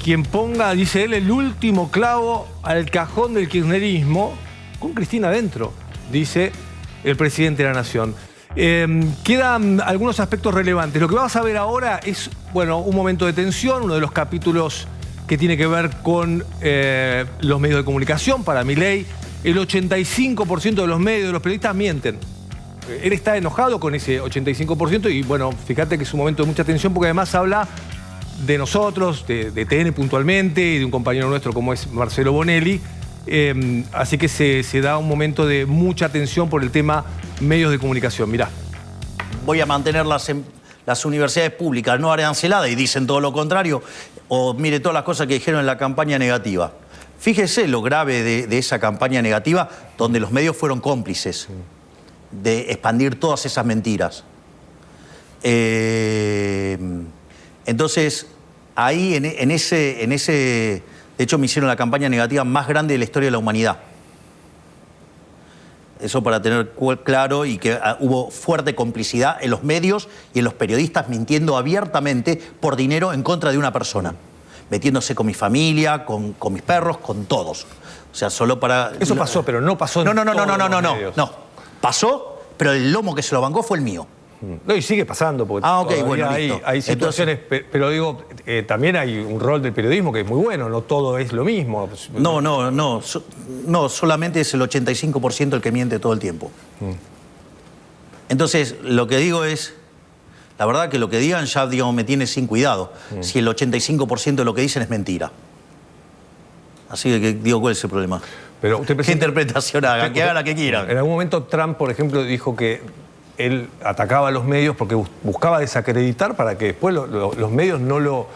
quien ponga, dice él, el último clavo al cajón del kirchnerismo con Cristina adentro, dice el presidente de la Nación. Quedan algunos aspectos relevantes. Lo que vamos a ver ahora es, bueno, un momento de tensión, uno de los capítulos que tiene que ver con los medios de comunicación. Para Milei, el 85% de los medios, de los periodistas mienten. Él está enojado con ese 85% y, bueno, fíjate que es un momento de mucha tensión porque además habla de nosotros, de TN puntualmente, y de un compañero nuestro como es Marcelo Bonelli. Así que se da un momento de mucha tensión por el tema medios de comunicación. Mirá.
Voy a mantener las universidades públicas no aranceladas y dicen todo lo contrario. O mire todas las cosas que dijeron en la campaña negativa. Fíjese lo grave de esa campaña negativa, donde los medios fueron cómplices de expandir todas esas mentiras. Entonces, ahí en ese... De hecho, me hicieron la campaña negativa más grande de la historia de la humanidad. Eso para tener claro, y que hubo fuerte complicidad en los medios y en los periodistas mintiendo abiertamente por dinero en contra de una persona. Metiéndose con mi familia, con mis perros, con todos. O sea, solo para...
Eso pasó, pero no pasó en
No. Pasó, pero el lomo que se lo bancó fue el mío.
No, y sigue pasando, porque
bueno,
hay situaciones, entonces, pero digo, también hay un rol del periodismo que es muy bueno, no todo es lo mismo.
No, solamente es el 85% el que miente todo el tiempo. Entonces, lo que digo es, la verdad que lo que digan ya, digamos, me tiene sin cuidado, si el 85% de lo que dicen es mentira. Así que digo, ¿cuál es el problema?
Pero usted,
¿qué interpretación hagan? Que hagan la que quieran.
En algún momento Trump, por ejemplo, dijo que él atacaba a los medios porque buscaba desacreditar para que después los medios no lo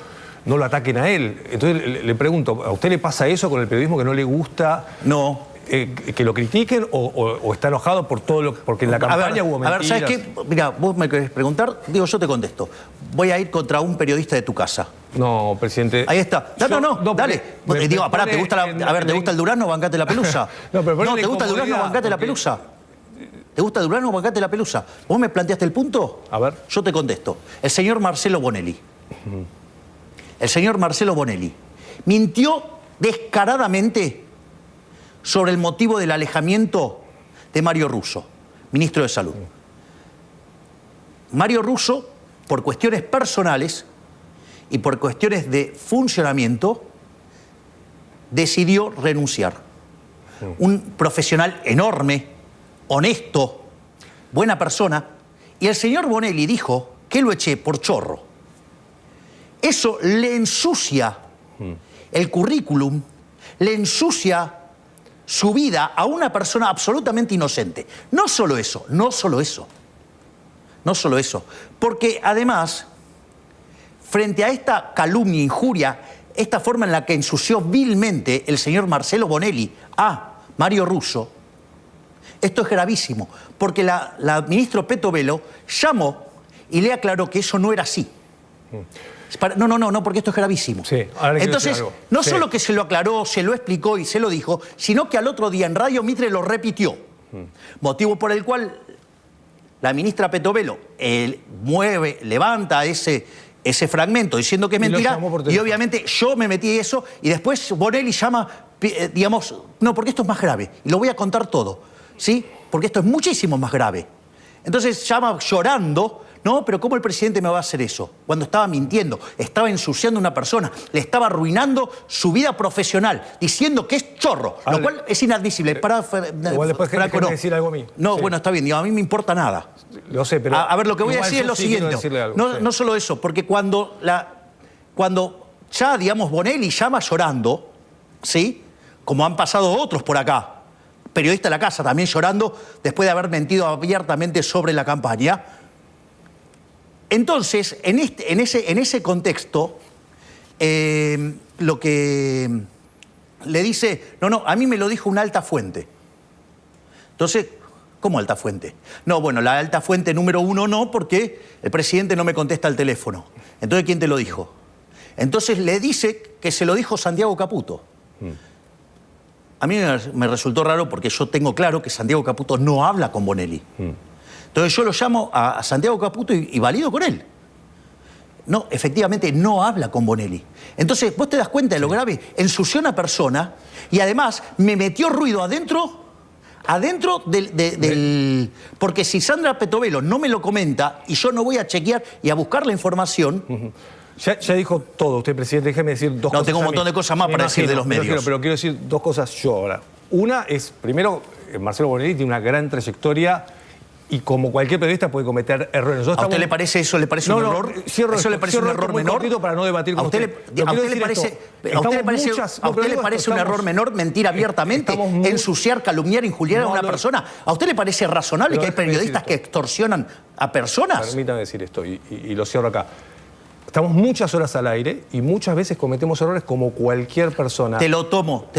ataquen a él. Entonces le pregunto, ¿a usted le pasa eso con el periodismo, que no le gusta que lo critiquen o está enojado por todo porque en la campaña hubo mentiras?
A ver, ¿sabes qué? Mira, vos me querés preguntar, digo, yo te contesto. Voy a ir contra un periodista de tu casa.
No, presidente.
Ahí está. No, dale. Digo, pará, ¿te gusta ¿te gusta el durazno? Bancate la pelusa.
No, ¿te
gusta el durazno? Bancate la pelusa. ¿Te gusta el durazno? Bancate la pelusa. ¿Vos me planteaste el punto?
A ver.
Yo te contesto. El señor Marcelo Bonelli. El señor Marcelo Bonelli mintió descaradamente sobre el motivo del alejamiento de Mario Russo, ministro de Salud. Mario Russo, por cuestiones personales y por cuestiones de funcionamiento, decidió renunciar. Un profesional enorme, honesto, buena persona, y el señor Bonelli dijo que lo eché por chorro. Eso le ensucia el currículum, le ensucia su vida a una persona absolutamente inocente. No solo eso, porque además, frente a esta calumnia, injuria, esta forma en la que ensució vilmente el señor Marcelo Bonelli a Mario Russo, esto es gravísimo, porque la ministra Petovelo llamó y le aclaró que eso no era así. No, porque esto es gravísimo.
Sí,
entonces, no solo que se lo aclaró, se lo explicó y se lo dijo, sino que al otro día en Radio Mitre lo repitió. Motivo por el cual la ministra Petovelo levanta ese fragmento diciendo que es mentira, y obviamente yo me metí en eso, y después Bonelli llama, digamos, no, porque esto es más grave, y lo voy a contar todo, ¿sí? Porque esto es muchísimo más grave. Entonces llama llorando. No, pero ¿cómo el presidente me va a hacer eso? Cuando estaba mintiendo, estaba ensuciando a una persona, le estaba arruinando su vida profesional, diciendo que es chorro, lo cual es inadmisible.
Igual después Franco, no decir algo a mí.
No, sí. Bueno, está bien, digo, a mí me importa nada.
Lo sé, pero...
A ver, lo que voy a decir es lo siguiente. No solo eso, porque cuando ya, digamos, Bonelli llama llorando, ¿sí? Como han pasado otros por acá, periodista de la casa también llorando, después de haber mentido abiertamente sobre la campaña. Entonces, en ese contexto, lo que le dice, no, a mí me lo dijo una alta fuente. Entonces, ¿cómo alta fuente? No, bueno, la alta fuente número 1 no, porque el presidente no me contesta el teléfono. Entonces, ¿quién te lo dijo? Entonces le dice que se lo dijo Santiago Caputo. A mí me resultó raro porque yo tengo claro que Santiago Caputo no habla con Bonelli. Entonces yo lo llamo a Santiago Caputo y valido con él. No, efectivamente no habla con Bonelli. Entonces vos te das cuenta de lo grave. Ensució a una persona y además me metió ruido adentro del... Porque si Sandra Petovelo no me lo comenta y yo no voy a chequear y a buscar la información...
Ya dijo todo usted, presidente. Déjeme decir dos cosas.
No, tengo un montón de cosas más para decir de los medios.
Pero quiero decir dos cosas yo ahora. Una es, primero, Marcelo Bonelli tiene una gran trayectoria y como cualquier periodista puede cometer errores.
¿A usted le parece eso? ¿Le parece un error? ¿Eso le parece un error menor?
Para no debatir con usted.
¿A usted le parece un error menor mentir abiertamente, ensuciar, calumniar, injuriar a una persona? ¿A usted le parece razonable que hay periodistas que extorsionan a personas?
Permítame decir esto y lo cierro acá. Estamos muchas horas al aire y muchas veces cometemos errores como cualquier persona.
Te lo tomo,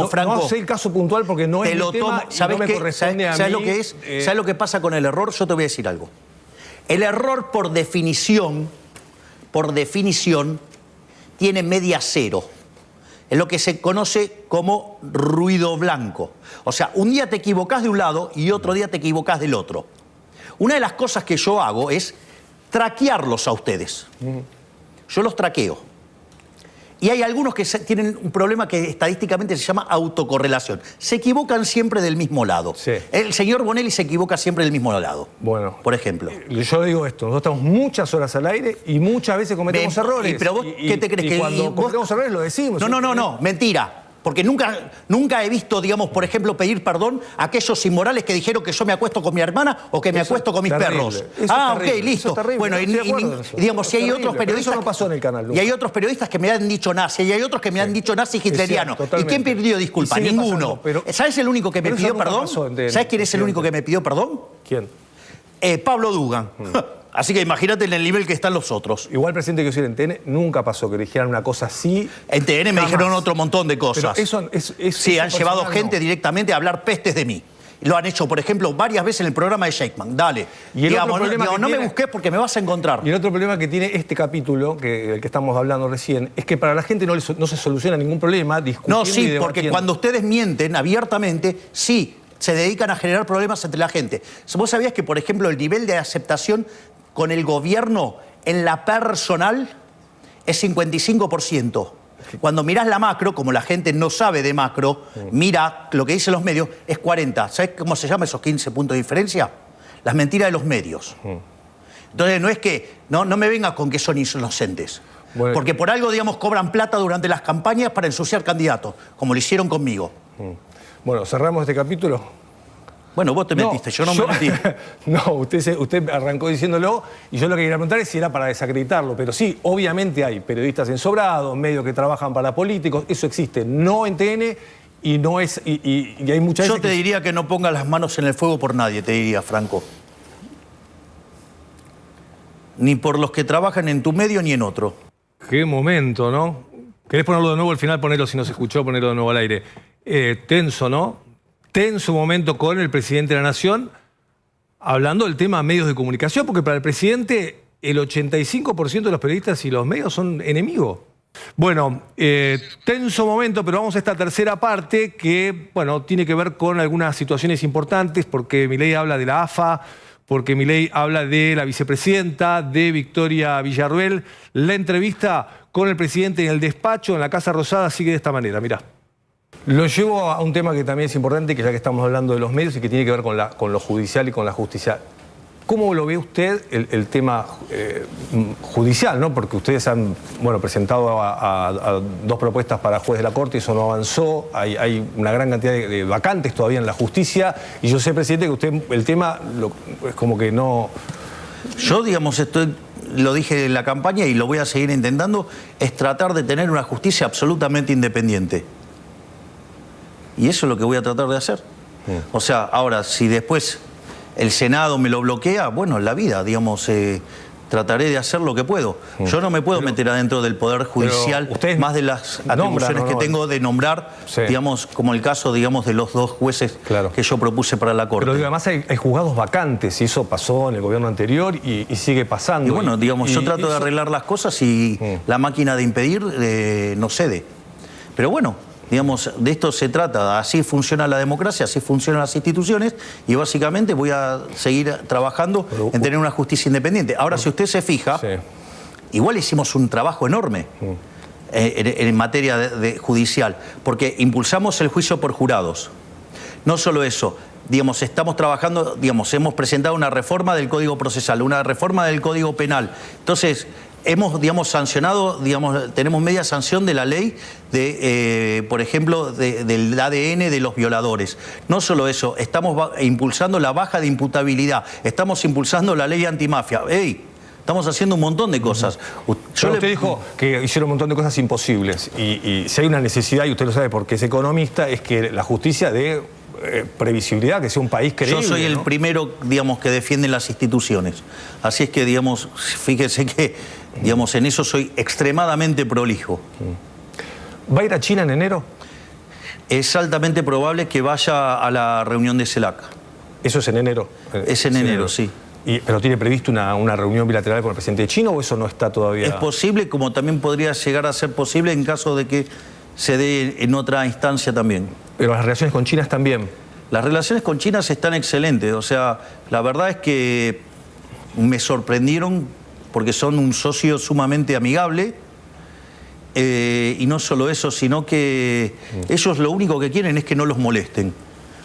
Franco.
No sé el caso puntual porque no es mi tema y no me corresponde a mí.
¿Sabes lo que es? ¿Sabes lo que pasa con el error? Yo te voy a decir algo. El error, por definición, tiene media cero. Es lo que se conoce como ruido blanco. O sea, un día te equivocás de un lado y otro día te equivocás del otro. Una de las cosas que yo hago es traquearlos a ustedes. Yo los traqueo. Y hay algunos que tienen un problema que estadísticamente se llama autocorrelación. Se equivocan siempre del mismo lado.
Sí.
El señor Bonelli se equivoca siempre del mismo lado.
Bueno.
Por ejemplo.
Yo digo esto, nosotros estamos muchas horas al aire y muchas veces cometemos errores.
Pero vos, ¿qué te crees?
Y cuando cometemos errores lo decimos.
No, mentira. Porque nunca he visto, digamos, por ejemplo, pedir perdón a aquellos inmorales que dijeron que yo me acuesto con mi hermana o que me acuesto con mis perros. Ok, listo. Bueno, digamos, si hay otros periodistas...
Eso no pasó en el canal.
Y hay otros periodistas que me han dicho nazi, y hay otros que me han dicho nazi hitleriano. ¿Y quién pidió disculpas? Ninguno. ¿Sabes el único que me pidió perdón? ¿Sabes quién es el único que me pidió perdón?
¿Quién?
Pablo Dugan. Así que imagínate en el nivel que están los otros.
Igual, presidente, que yo en TN nunca pasó que le dijeran una cosa así.
En TN me dijeron otro montón de cosas.
Pero
sí, han llevado gente directamente a hablar pestes de mí. Lo han hecho, por ejemplo, varias veces en el programa de Sheikman. Dale.
Y el otro problema que
no
tiene-
me busques porque me vas a encontrar.
Y el otro problema que tiene este capítulo, del que estamos hablando recién, es que para la gente no se soluciona ningún problema discutiendo
No, sí,
y
porque
debatiendo.
cuando ustedes mienten abiertamente, sí, se dedican a generar problemas entre la gente. ¿Vos sabías que, por ejemplo, el nivel de aceptación con el gobierno en la personal es 55%? Cuando mirás la macro, como la gente no sabe de macro, mira lo que dicen los medios, es 40%. ¿Sabés cómo se llama esos 15 puntos de diferencia? Las mentiras de los medios. Entonces no es que, no me vengas con que son inocentes.
Bueno.
Porque por algo, digamos, cobran plata durante las campañas para ensuciar candidatos, como lo hicieron conmigo.
Bueno, cerramos este capítulo.
Bueno, vos te metiste, yo no me metí.
No, usted arrancó diciéndolo y yo lo que quería preguntar es si era para desacreditarlo, pero sí, obviamente hay periodistas ensobrados, medios que trabajan para políticos, eso existe, no en TN y no es y hay muchas
Yo
veces
te
que-
diría que no pongas las manos en el fuego por nadie, te diría, Franco. Ni por los que trabajan en tu medio ni en otro.
Qué momento, ¿no? ¿Querés ponerlo de nuevo al final? Ponerlo, si no se escuchó, ponerlo de nuevo al aire. Tenso, ¿no? Tenso momento con el presidente de la Nación, hablando del tema medios de comunicación, porque para el presidente el 85% de los periodistas y los medios son enemigos. Bueno, tenso momento, pero vamos a esta tercera parte que, bueno, tiene que ver con algunas situaciones importantes, porque Milei habla de la AFA, porque Milei habla de la vicepresidenta, de Victoria Villarruel. La entrevista con el presidente en el despacho, en la Casa Rosada, sigue de esta manera, mirá. Lo llevo a un tema que también es importante, que ya que estamos hablando de los medios y que tiene que ver con lo judicial y con la justicia. ¿Cómo lo ve usted el tema judicial, ¿no? Porque ustedes han presentado a dos propuestas para juez de la Corte, eso no avanzó, hay una gran cantidad de vacantes todavía en la justicia, y yo sé, presidente, que usted el tema es como que no...
Yo, digamos, lo dije en la campaña y lo voy a seguir intentando, es tratar de tener una justicia absolutamente independiente. Y eso es lo que voy a tratar de hacer. O sea, ahora, si después el Senado me lo bloquea, bueno, en la vida, digamos, trataré de hacer lo que puedo. Yo no me puedo meter adentro del Poder Judicial, más de las atribuciones que tengo de nombrar, digamos, como el caso, digamos, de los dos jueces que yo propuse para la Corte.
Pero digo, además hay juzgados vacantes, y eso pasó en el gobierno anterior y sigue pasando.
Y bueno, digamos, yo trato de arreglar las cosas y la máquina de impedir no cede. Pero bueno, digamos, de esto se trata, así funciona la democracia, así funcionan las instituciones y básicamente voy a seguir trabajando en tener una justicia independiente. Ahora, si usted se fija, igual hicimos un trabajo enorme en materia de judicial, porque impulsamos el juicio por jurados. No solo eso, digamos, estamos trabajando, digamos, hemos presentado una reforma del Código Procesal, una reforma del Código Penal. Entonces, hemos, digamos, sancionado, digamos, tenemos media sanción de la ley de, por ejemplo, del ADN de los violadores. No solo eso, estamos impulsando la baja de imputabilidad, estamos impulsando la ley antimafia. ¡Ey! Estamos haciendo un montón de cosas.
Usted dijo que hicieron un montón de cosas imposibles y si hay una necesidad, y usted lo sabe porque es economista, es que la justicia dé previsibilidad, que sea un país creíble.
Yo soy el primero, digamos, que defiende las instituciones. Así es que, digamos, fíjese que, digamos, en eso soy extremadamente prolijo.
¿Va a ir a China en enero?
Es altamente probable que vaya a la reunión de CELAC.
¿Eso es en enero?
Es en enero, sí.
¿Pero tiene previsto una reunión bilateral con el presidente chino o eso no está todavía?
Es posible, como también podría llegar a ser posible en caso de que se dé en otra instancia también.
¿Pero las relaciones con China están bien?
Las relaciones con China están excelentes. O sea, la verdad es que me sorprendieron porque son un socio sumamente amigable. Y no solo eso, sino que ellos lo único que quieren es que no los molesten.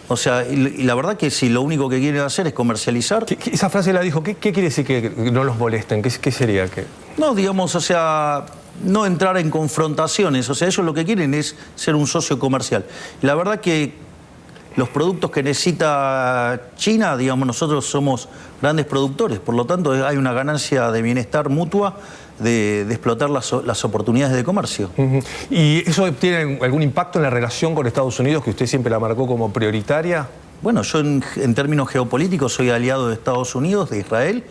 O sea, y la verdad que si lo único que quieren hacer es comercializar...
Esa frase la dijo, ¿qué quiere decir que no los molesten? ¿Qué sería?
No, digamos, o sea, no entrar en confrontaciones. O sea, ellos lo que quieren es ser un socio comercial. Y la verdad que los productos que necesita China, digamos, nosotros somos grandes productores. Por lo tanto, hay una ganancia de bienestar mutua de explotar las oportunidades de comercio.
¿Y eso tiene algún impacto en la relación con Estados Unidos, que usted siempre la marcó como prioritaria?
Bueno, yo en términos geopolíticos soy aliado de Estados Unidos, de Israel,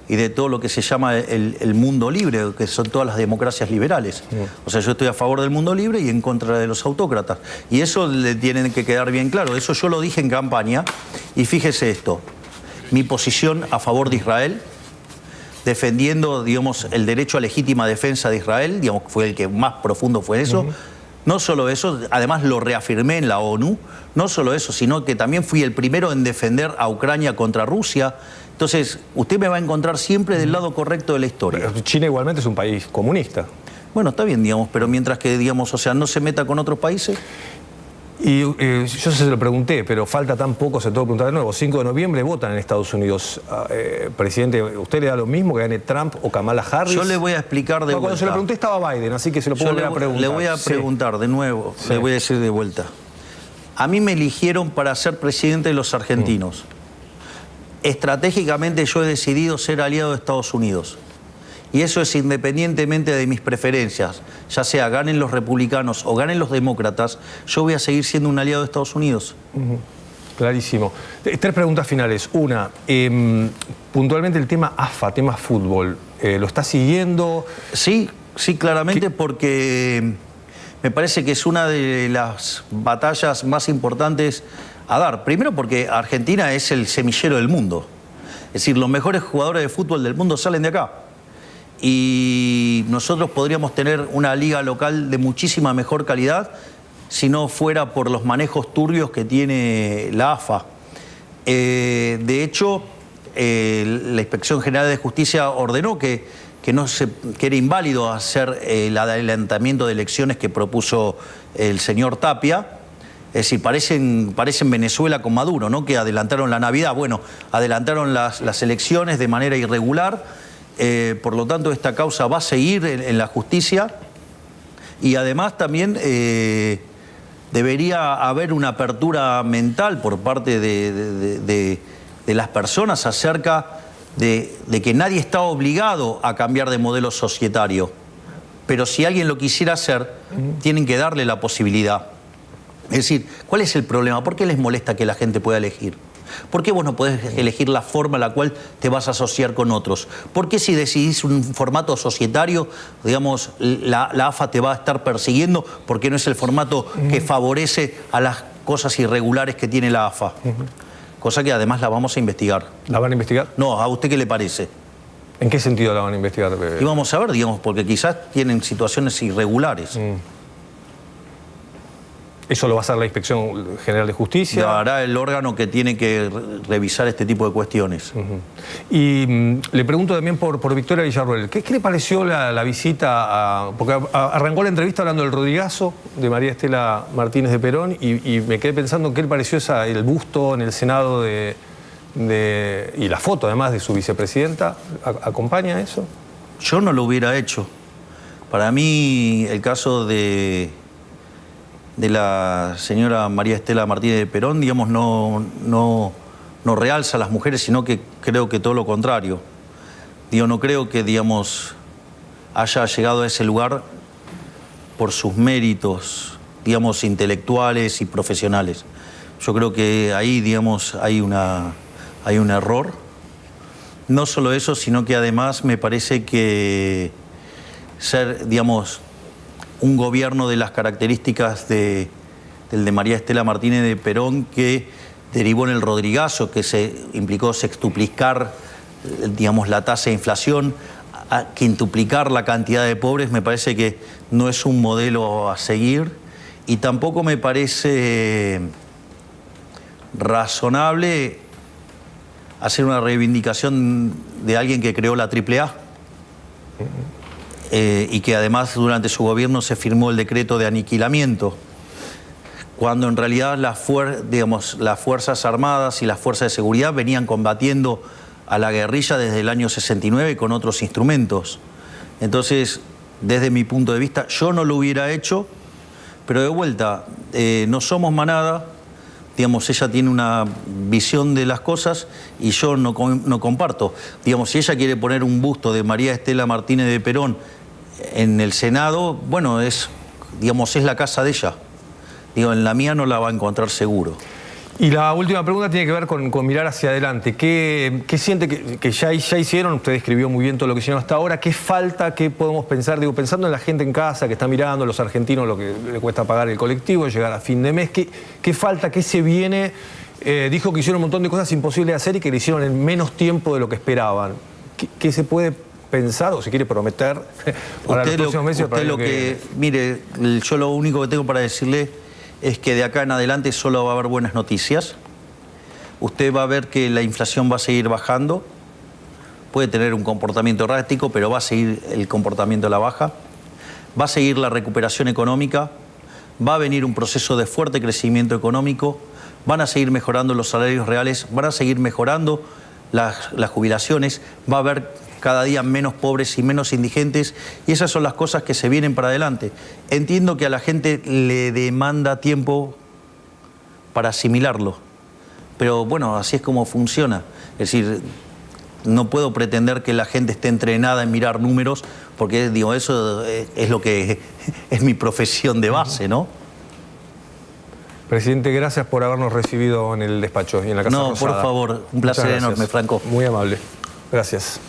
y de todo lo que se llama el mundo libre, que son todas las democracias liberales. O sea, yo estoy a favor del mundo libre y en contra de los autócratas. Y eso le tiene que quedar bien claro. Eso yo lo dije en campaña. Y fíjese esto, mi posición a favor de Israel, defendiendo, digamos, el derecho a legítima defensa de Israel, digamos, fue el que más profundo fue eso. No solo eso, además lo reafirmé en la ONU, no solo eso, sino que también fui el primero en defender a Ucrania contra Rusia. Entonces, usted me va a encontrar siempre del lado correcto de la historia.
Pero China igualmente es un país comunista.
Bueno, está bien, digamos, pero mientras que, digamos, o sea, no se meta con otros países.
Y yo se lo pregunté, pero falta tan poco, se lo tengo que preguntar de nuevo. 5 de noviembre votan en Estados Unidos. Presidente, ¿usted le da lo mismo que gane Trump o Kamala Harris?
Yo le voy a explicar de vuelta.
Cuando se lo pregunté estaba Biden, así que se lo puedo volver a preguntar.
Le voy a preguntar de nuevo, le voy a decir de vuelta. A mí me eligieron para ser presidente de los argentinos. Estratégicamente yo he decidido ser aliado de Estados Unidos. Y eso es independientemente de mis preferencias, ya sea ganen los republicanos o ganen los demócratas, yo voy a seguir siendo un aliado de Estados Unidos.
Clarísimo. 3 preguntas finales. Una, puntualmente el tema AFA, tema fútbol, ¿lo está siguiendo?
Sí, claramente, porque me parece que es una de las batallas más importantes a dar. Primero porque Argentina es el semillero del mundo. Es decir, los mejores jugadores de fútbol del mundo salen de acá. Y nosotros podríamos tener una liga local de muchísima mejor calidad si no fuera por los manejos turbios que tiene la AFA. De hecho, la Inspección General de Justicia ordenó que era inválido hacer el adelantamiento de elecciones que propuso el señor Tapia. Es decir, parecen Venezuela con Maduro, ¿no? Que adelantaron la Navidad. Bueno, adelantaron las elecciones de manera irregular. Por lo tanto, esta causa va a seguir en la justicia y además también debería haber una apertura mental por parte de las personas acerca de que nadie está obligado a cambiar de modelo societario. Pero si alguien lo quisiera hacer, tienen que darle la posibilidad. Es decir, ¿cuál es el problema? ¿Por qué les molesta que la gente pueda elegir? ¿Por qué vos no podés elegir la forma en la cual te vas a asociar con otros? ¿Por qué si decidís un formato societario, digamos, la AFA te va a estar persiguiendo porque no es el formato que favorece a las cosas irregulares que tiene la AFA? Cosa que además la vamos a investigar.
¿La van a investigar?
No, ¿a usted qué le parece?
¿En qué sentido la van a investigar?
Y vamos a ver, digamos, porque quizás tienen situaciones irregulares.
¿Eso lo va a hacer la Inspección General de Justicia?
Lo hará el órgano que tiene que revisar este tipo de cuestiones.
Y le pregunto también por Victoria Villarroel. ¿Qué le pareció la visita porque arrancó la entrevista hablando del Rodrigazo de María Estela Martínez de Perón y me quedé pensando qué le pareció el busto en el Senado y la foto además de su vicepresidenta? ¿Acompaña eso?
Yo no lo hubiera hecho. Para mí el caso de la señora María Estela Martínez de Perón, digamos, no realza a las mujeres, sino que creo que todo lo contrario. No creo que, digamos, haya llegado a ese lugar por sus méritos, digamos, intelectuales y profesionales. Yo creo que ahí, digamos, hay un error. No solo eso, sino que además me parece que ser, digamos, un gobierno de las características del de María Estela Martínez de Perón, que derivó en el Rodrigazo, que se implicó sextuplicar, digamos, la tasa de inflación, a quintuplicar la cantidad de pobres, me parece que no es un modelo a seguir y tampoco me parece razonable hacer una reivindicación de alguien que creó la AAA. Y que además durante su gobierno se firmó el decreto de aniquilamiento, cuando en realidad las Fuerzas Armadas y las Fuerzas de Seguridad venían combatiendo a la guerrilla desde el año 69 con otros instrumentos. Entonces, desde mi punto de vista, yo no lo hubiera hecho, pero de vuelta, no somos manada, digamos, ella tiene una visión de las cosas y yo no comparto. Digamos, si ella quiere poner un busto de María Estela Martínez de Perón en el Senado, bueno, digamos, es la casa de ella. Digo, en la mía no la va a encontrar seguro.
Y la última pregunta tiene que ver con mirar hacia adelante. ¿Qué siente que ya hicieron? Usted describió muy bien todo lo que hicieron hasta ahora. ¿Qué falta? ¿Qué podemos pensar? Digo, pensando en la gente en casa que está mirando, los argentinos, lo que le cuesta pagar el colectivo, llegar a fin de mes. ¿Qué falta? ¿Qué se viene? Dijo que hicieron un montón de cosas imposibles de hacer y que le hicieron en menos tiempo de lo que esperaban. ¿Qué se puede pensar o se quiere prometer para los próximos meses?
Mire, yo lo único que tengo para decirle es que de acá en adelante solo va a haber buenas noticias. Usted va a ver que la inflación va a seguir bajando. Puede tener un comportamiento errático, pero va a seguir el comportamiento a la baja. Va a seguir la recuperación económica. Va a venir un proceso de fuerte crecimiento económico. Van a seguir mejorando los salarios reales. Van a seguir mejorando las jubilaciones. Va a haber cada día menos pobres y menos indigentes, y esas son las cosas que se vienen para adelante. Entiendo que a la gente le demanda tiempo para asimilarlo, pero bueno, así es como funciona. Es decir, no puedo pretender que la gente esté entrenada en mirar números, porque digo, eso es lo que es mi profesión de base, ¿no?
Presidente, gracias por habernos recibido en el despacho y en la Casa Rosada.
No, por favor, un placer enorme, Franco.
Muy amable. Gracias.